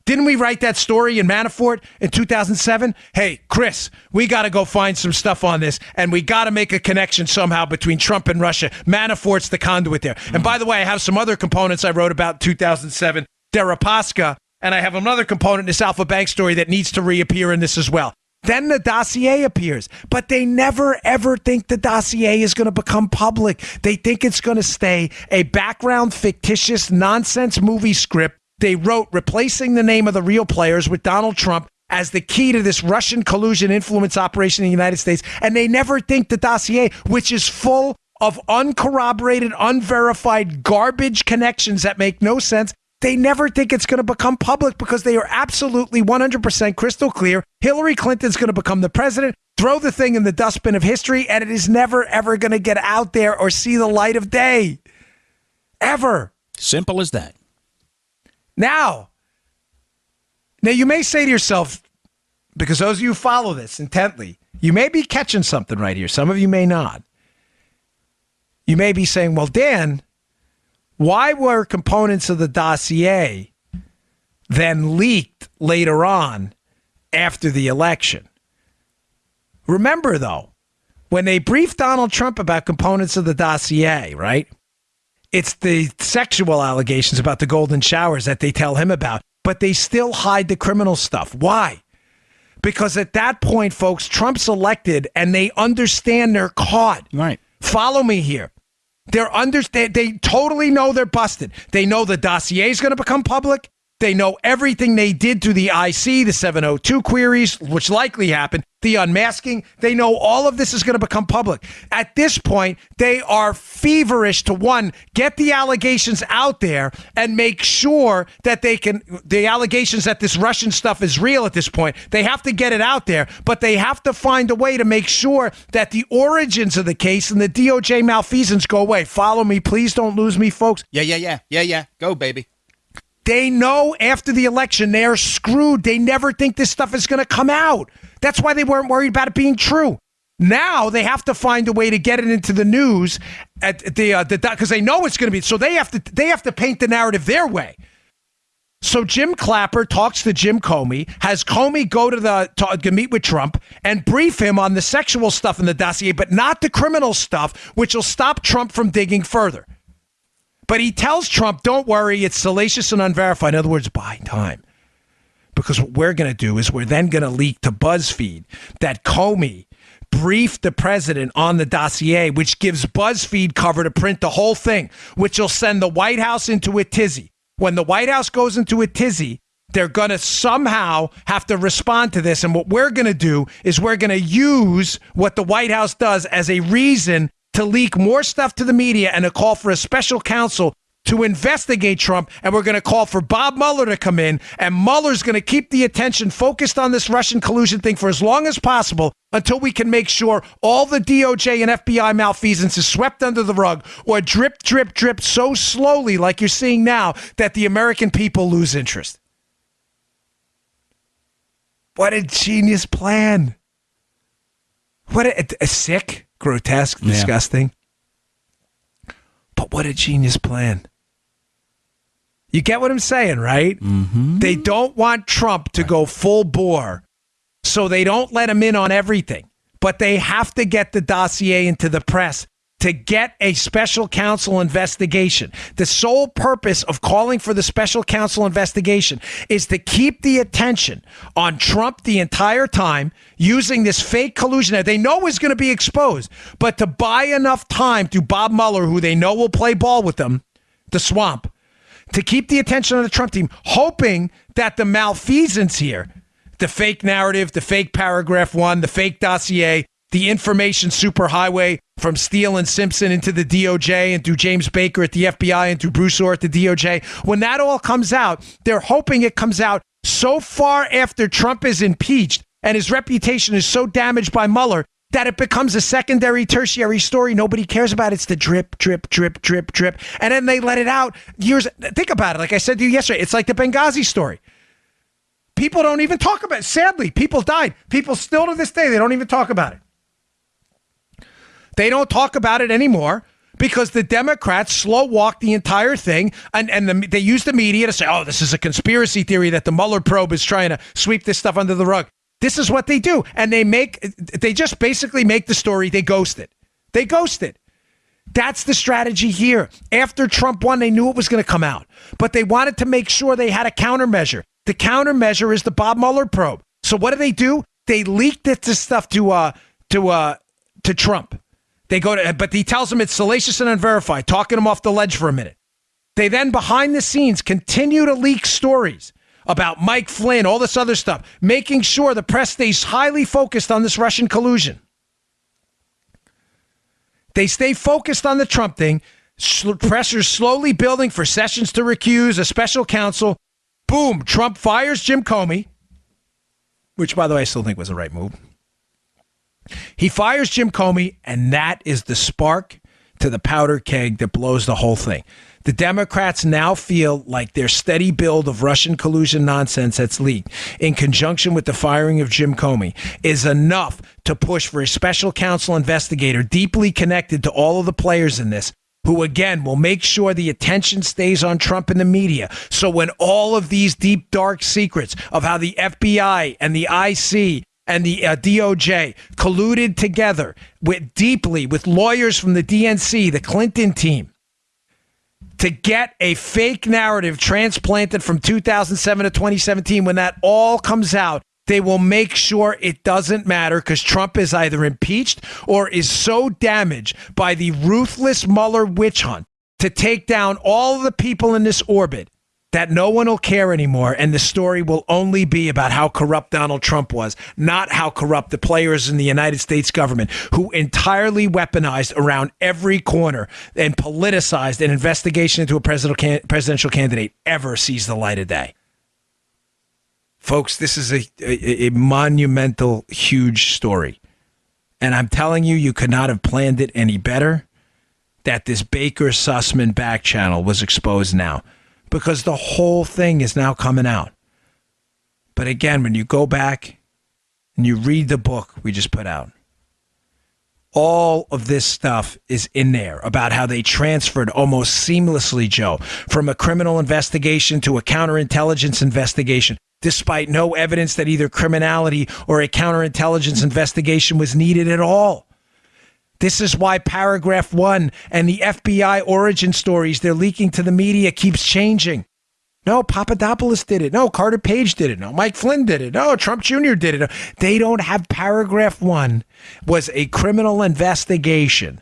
Didn't we write that story in Manafort in 2007? Hey, Chris, we got to go find some stuff on this, and we got to make a connection somehow between Trump and Russia. Manafort's the conduit there. And by the way, I have some other components I wrote about in 2007, Deripaska, and I have another component in this Alpha Bank story that needs to reappear in this as well. Then the dossier appears, but they never, ever think the dossier is going to become public. They think it's going to stay a background, fictitious, nonsense movie script they wrote replacing the name of the real players with Donald Trump as the key to this Russian collusion influence operation in the United States. And they never think the dossier, which is full of uncorroborated, unverified garbage connections that make no sense, they never think it's going to become public because they are absolutely 100% crystal clear. Hillary Clinton's going to become the president, throw the thing in the dustbin of history, and it is never, ever going to get out there or see the light of day. Ever. Simple as that. Now, you may say to yourself, because those of you who follow this intently, you may be catching something right here. Some of you may not. You may be saying, well, Dan, why were components of the dossier then leaked later on after the election? Remember, though, when they briefed Donald Trump about components of the dossier, right? It's the sexual allegations about the golden showers that they tell him about, but they still hide the criminal stuff. Why? Because at that point, folks, Trump's elected and they understand they're caught. Right. Follow me here. They totally know they're busted. They know the dossier is going to become public. They know everything they did through the IC, the 702 queries, which likely happened, the unmasking. They know all of this is going to become public. At this point, they are feverish to, one, get the allegations out there and make sure that the allegations that this Russian stuff is real at this point, they have to get it out there, but they have to find a way to make sure that the origins of the case and the DOJ malfeasance go away. Follow me. Please don't lose me, folks. Yeah. Go, baby. They know after the election they're screwed. They never think this stuff is going to come out. That's why they weren't worried about it being true. Now they have to find a way to get it into the news at because they know it's going to be. So they have to paint the narrative their way. So Jim Clapper talks to Jim Comey, has Comey go to meet with Trump and brief him on the sexual stuff in the dossier, but not the criminal stuff, which will stop Trump from digging further. But he tells Trump, don't worry, it's salacious and unverified. In other words, buy time. Because what we're going to do is we're then going to leak to BuzzFeed that Comey briefed the president on the dossier, which gives BuzzFeed cover to print the whole thing, which will send the White House into a tizzy. When the White House goes into a tizzy, they're going to somehow have to respond to this. And what we're going to do is we're going to use what the White House does as a reason to leak more stuff to the media and to call for a special counsel to investigate Trump. And we're going to call for Bob Mueller to come in. And Mueller's going to keep the attention focused on this Russian collusion thing for as long as possible until we can make sure all the DOJ and FBI malfeasance is swept under the rug or drip, drip, drip so slowly like you're seeing now that the American people lose interest. What a genius plan. What a sick, grotesque, disgusting. But But what a genius plan. You get what I'm saying, right? Mm-hmm. They don't want Trump to go full bore, so they don't let him in on everything. But they have to get the dossier into the press to get a special counsel investigation. The sole purpose of calling for the special counsel investigation is to keep the attention on Trump the entire time, using this fake collusion that they know is going to be exposed, but to buy enough time to Bob Mueller, who they know will play ball with them, the swamp, to keep the attention on the Trump team, hoping that the malfeasance here, the fake narrative, the fake paragraph one, the fake dossier, the information superhighway from Steele and Simpson into the DOJ and through James Baker at the FBI and through Bruce Orr at the DOJ. When that all comes out, they're hoping it comes out so far after Trump is impeached and his reputation is so damaged by Mueller that it becomes a secondary, tertiary story nobody cares about. It's the drip, drip, drip, drip, drip. And then they let it out years. Think about it. Like I said to you yesterday, it's like the Benghazi story. People don't even talk about it. Sadly, people died. People still to this day, they don't even talk about it. They don't talk about it anymore because the Democrats slow walk the entire thing, and they use the media to say, oh, this is a conspiracy theory that the Mueller probe is trying to sweep this stuff under the rug. This is what they do. And they just basically make the story. They ghost it. They ghost it. That's the strategy here. After Trump won, they knew it was going to come out, but they wanted to make sure they had a countermeasure. The countermeasure is the Bob Mueller probe. So what do? They leaked this stuff to Trump. They go to, but he tells them it's salacious and unverified, talking him off the ledge for a minute. They then, behind the scenes, continue to leak stories about Mike Flynn, all this other stuff, making sure the press stays highly focused on this Russian collusion. They stay focused on the Trump thing. Pressure's slowly building for Sessions to recuse, a special counsel. Boom, Trump fires Jim Comey, which, by the way, I still think was the right move. He fires Jim Comey, and that is the spark to the powder keg that blows the whole thing. The Democrats now feel like their steady build of Russian collusion nonsense that's leaked, in conjunction with the firing of Jim Comey, is enough to push for a special counsel investigator deeply connected to all of the players in this, who, again, will make sure the attention stays on Trump in the media. So when all of these deep, dark secrets of how the FBI and the IC and the DOJ colluded together deeply with lawyers from the DNC, the Clinton team, to get a fake narrative transplanted from 2007 to 2017, when that all comes out, they will make sure it doesn't matter because Trump is either impeached or is so damaged by the ruthless Mueller witch hunt to take down all the people in this orbit that no one will care anymore, and the story will only be about how corrupt Donald Trump was, not how corrupt the players in the United States government, who entirely weaponized around every corner and politicized an investigation into a presidential candidate ever sees the light of day. Folks, this is a monumental, huge story. And I'm telling you, you could not have planned it any better that this Baker-Sussman back channel was exposed now, because the whole thing is now coming out. But again, when you go back and you read the book we just put out, all of this stuff is in there about how they transferred almost seamlessly, Joe, from a criminal investigation to a counterintelligence investigation, despite no evidence that either criminality or a counterintelligence investigation was needed at all. This is why paragraph 1 and the FBI origin stories they're leaking to the media keeps changing. No, Papadopoulos did it. No, Carter Page did it. No, Mike Flynn did it. No, Trump Jr. did it. They don't have paragraph 1 was a criminal investigation.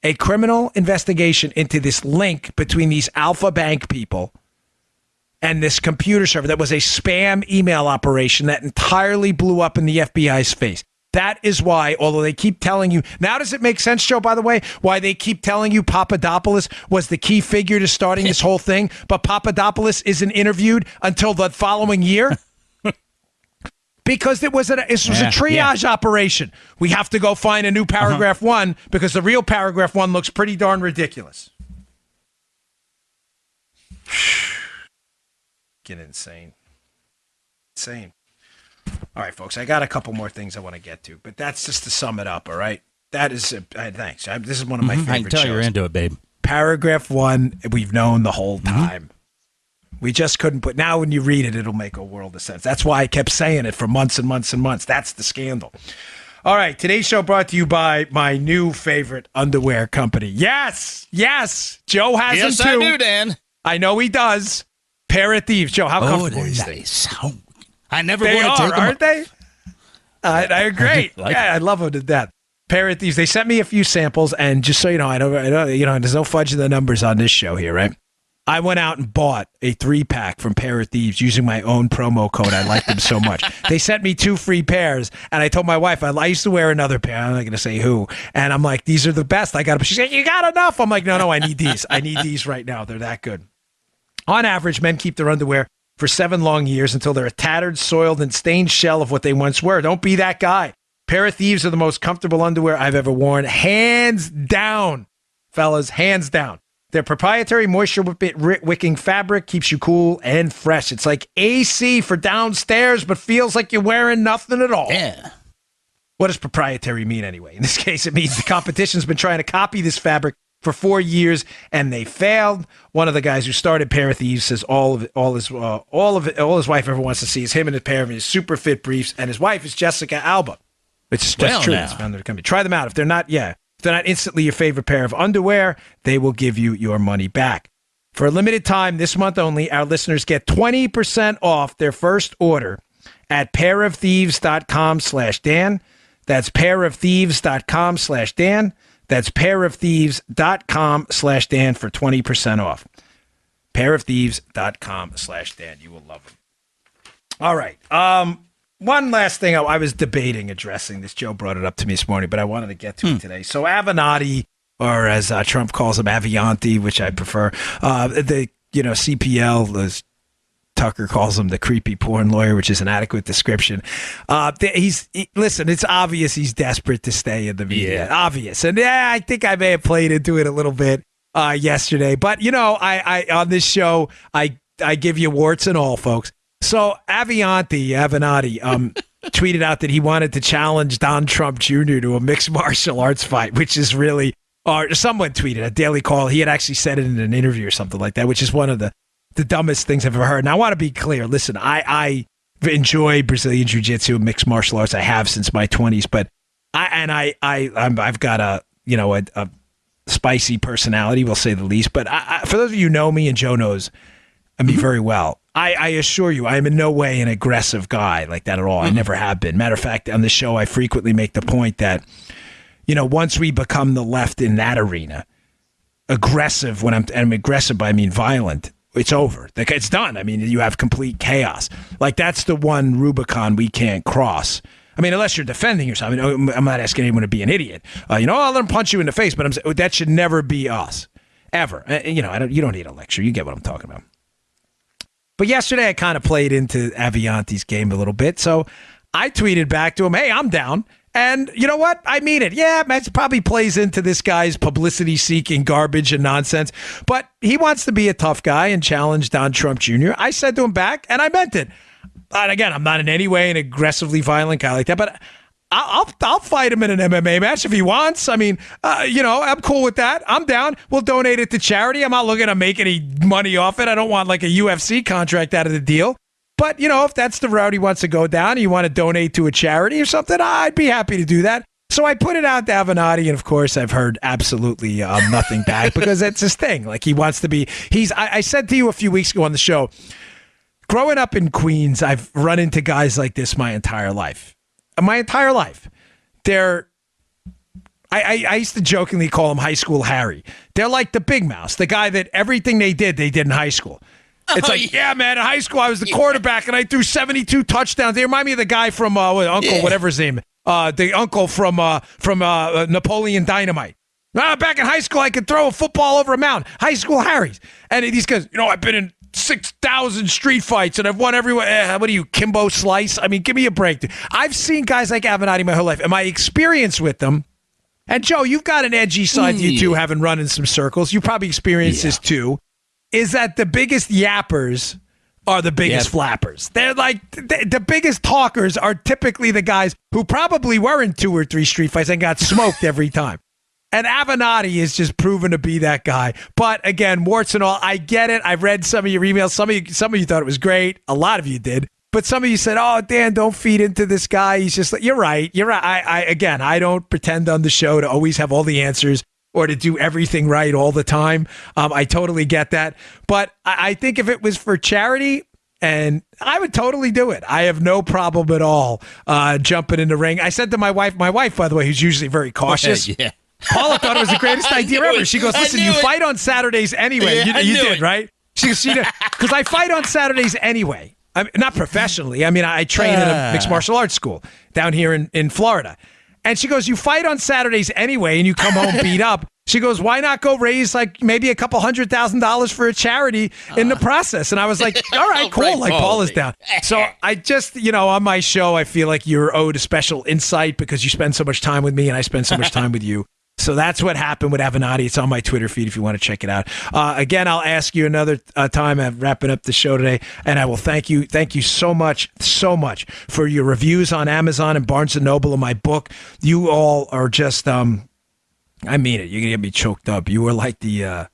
A criminal investigation into this link between these Alpha Bank people and this computer server that was a spam email operation that entirely blew up in the FBI's face. That is why, although they keep telling you, now does it make sense, Joe, by the way, why they keep telling you Papadopoulos was the key figure to starting this whole thing, but Papadopoulos isn't interviewed until the following year? Because it was a triage operation. We have to go find a new paragraph 1 because the real paragraph 1 looks pretty darn ridiculous. Get insane. Insane. All right, folks, I got a couple more things I want to get to, but that's just to sum it up, all right? That is, thanks. This is one of my favorite shows. I can tell you're into it, babe. paragraph 1, we've known the whole time. We just couldn't put. Now, when you read it, it'll make a world of sense. That's why I kept saying it for months and months and months. That's the scandal. All right, today's show brought to you by my new favorite underwear company. Yes, Joe has Yes, them too. I do, Dan. I know he does. Pair of Thieves. Joe, how comfortable are these things? I never They want to are, take them. aren't they? They're great. Like I love them to death. Pair of Thieves. They sent me a few samples, and just so you know, I don't, there's no fudging the numbers on this show here, right? I went out and bought a 3-pack from Pair of Thieves using my own promo code. I like them so much. They sent me 2 free pairs, and I told my wife I used to wear another pair. I'm not going to say who. And I'm like, these are the best. I got them. She said, you got enough. I'm like, no, I need these. I need these right now. They're that good. On average, men keep their underwear for 7 long years until they're a tattered, soiled, and stained shell of what they once were. Don't be that guy. Pair of Thieves are the most comfortable underwear I've ever worn. Hands down, fellas, hands down. Their proprietary moisture-wicking fabric keeps you cool and fresh. It's like AC for downstairs, but feels like you're wearing nothing at all. Yeah. What does proprietary mean anyway? In this case, it means the competition's been trying to copy this fabric for 4 years, and they failed. One of the guys who started Pair of Thieves says all his wife ever wants to see is him in a pair of his super fit briefs, and his wife is Jessica Alba. It's just Well, true. now. It's found in the company. Try them out. If they're not instantly your favorite pair of underwear, they will give you your money back. For a limited time, this month only, our listeners get 20% off their first order at pairofthieves.com/Dan. That's pairofthieves.com/Dan. That's pairofthieves.com/Dan for 20% off. Pairofthieves.com/Dan. You will love them. All right. One last thing. I was debating addressing this. Joe brought it up to me this morning, but I wanted to get to it today. So Avenatti, or as Trump calls him, Avianti, which I prefer, CPL, as Tucker calls him, the creepy porn lawyer, which is an adequate description. Listen, it's obvious he's desperate to stay in the media. Yeah. Obvious. And I think I may have played into it a little bit yesterday. But, I on this show, I give you warts and all, folks. So Avenatti, tweeted out that he wanted to challenge Don Trump Jr. to a mixed martial arts fight, which is really, or someone tweeted a Daily Call. He had actually said it in an interview or something like that, which is one of the dumbest things I've ever heard. And I want to be clear. Listen, I enjoy Brazilian Jiu-Jitsu and mixed martial arts. I have since my 20s, but I've got a spicy personality, we'll say the least. But for those of you who know me, and Joe knows me very well, I assure you, I am in no way an aggressive guy like that at all. I never have been. Matter of fact, on the show, I frequently make the point that, once we become the left in that arena, aggressive, I'm aggressive, I mean violent, it's over. It's done. I mean, you have complete chaos. Like, that's the one Rubicon we can't cross. I mean, unless you're defending yourself. I mean, I'm not asking anyone to be an idiot. I'll let them punch you in the face, but that should never be us, ever. You don't need a lecture. You get what I'm talking about. But yesterday I kind of played into Avianti's game a little bit. So I tweeted back to him, hey, I'm down. And you know what? I mean it. Yeah, it probably plays into this guy's publicity-seeking garbage and nonsense. But he wants to be a tough guy and challenge Don Trump Jr. I said to him back, and I meant it. And again, I'm not in any way an aggressively violent guy like that, but I'll fight him in an MMA match if he wants. I mean, I'm cool with that. I'm down. We'll donate it to charity. I'm not looking to make any money off it. I don't want like a UFC contract out of the deal. But, if that's the route he wants to go down, you want to donate to a charity or something, I'd be happy to do that. So I put it out to Avenatti, and of course I've heard absolutely nothing back because that's his thing. Like, he wants to be, I said to you a few weeks ago on the show, growing up in Queens, I've run into guys like this my entire life. I used to jokingly call him High School Harry. They're like the Big Mouse, the guy that everything they did in high school. It's yeah, man, in high school I was the quarterback and I threw 72 touchdowns. They remind me of the guy from whatever his name, the uncle from Napoleon Dynamite. Back in high school I could throw a football over a mountain. High School Harry's. And these guys, I've been in 6,000 street fights and I've won everyone. What are you, Kimbo Slice? I mean, give me a break. I've seen guys like Avenatti my whole life, and my experience with them. And Joe, you've got an edgy side to you too, having run in some circles. You probably experienced this too. Is that the biggest yappers are the biggest flappers? They're like the biggest talkers are typically the guys who probably were in 2 or 3 street fights and got smoked every time. And Avenatti is just proven to be that guy. But again, warts and all, I get it. I've read some of your emails. Some of you thought it was great. A lot of you did. But some of you said, "Oh, Dan, don't feed into this guy. He's just like," you're right. You're right. I don't pretend on the show to always have all the answers or to do everything right all the time. I totally get that. But I think if it was for charity, and I would totally do it. I have no problem at all jumping in the ring. I said to my wife, by the way, who's usually very cautious. Yeah. Paula thought it was the greatest idea ever. She goes, "Listen, you fight on Saturdays anyway." Yeah, you did, right? She goes, because I fight on Saturdays anyway. Not professionally. I mean, I train in a mixed martial arts school down here in Florida. And she goes, "You fight on Saturdays anyway, and you come home beat up." She goes, "Why not go raise like maybe a couple $100,000 for a charity in the process?" And I was like, "All right, cool." Right, like Paula's down. So I just, on my show, I feel like you're owed a special insight because you spend so much time with me and I spend so much time with you. So that's what happened with Avenatti. It's on my Twitter feed if you want to check it out. Again, I'll ask you another time. I'm wrapping up the show today, and I will thank you. Thank you so much for your reviews on Amazon and Barnes & Noble of my book. You all are just, I mean it. You're going to get me choked up. You were like you're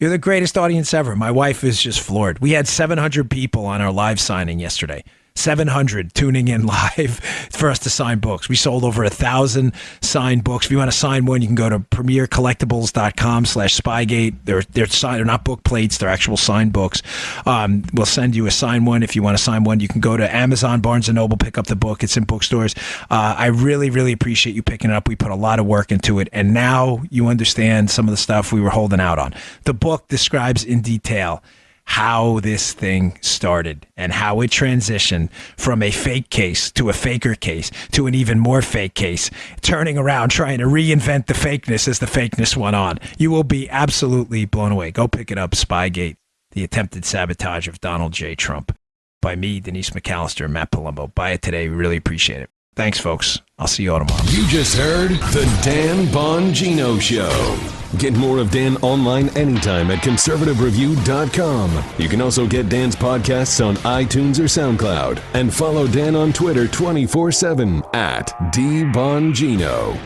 the greatest audience ever. My wife is just floored. We had 700 people on our live signing yesterday. 700 tuning in live for us to sign books. We sold over 1,000 signed books. If you want to sign one, you can go to premiercollectibles.com/Spygate. They're not book plates. They're actual signed books. We'll send you a signed one. If you want to sign one, you can go to Amazon, Barnes & Noble, pick up the book. It's in bookstores. I really, really appreciate you picking it up. We put a lot of work into it, and now you understand some of the stuff we were holding out on. The book describes in detail how this thing started and how it transitioned from a fake case to a faker case to an even more fake case, turning around, trying to reinvent the fakeness as the fakeness went on. You will be absolutely blown away. Go pick it up, Spygate, The Attempted Sabotage of Donald J. Trump, by me, Denise McAllister, and Matt Palumbo. Buy it today. We really appreciate it. Thanks, folks. I'll see you all tomorrow. You just heard The Dan Bongino Show. Get more of Dan online anytime at conservativereview.com. You can also get Dan's podcasts on iTunes or SoundCloud. And follow Dan on Twitter 24/7 at DBongino.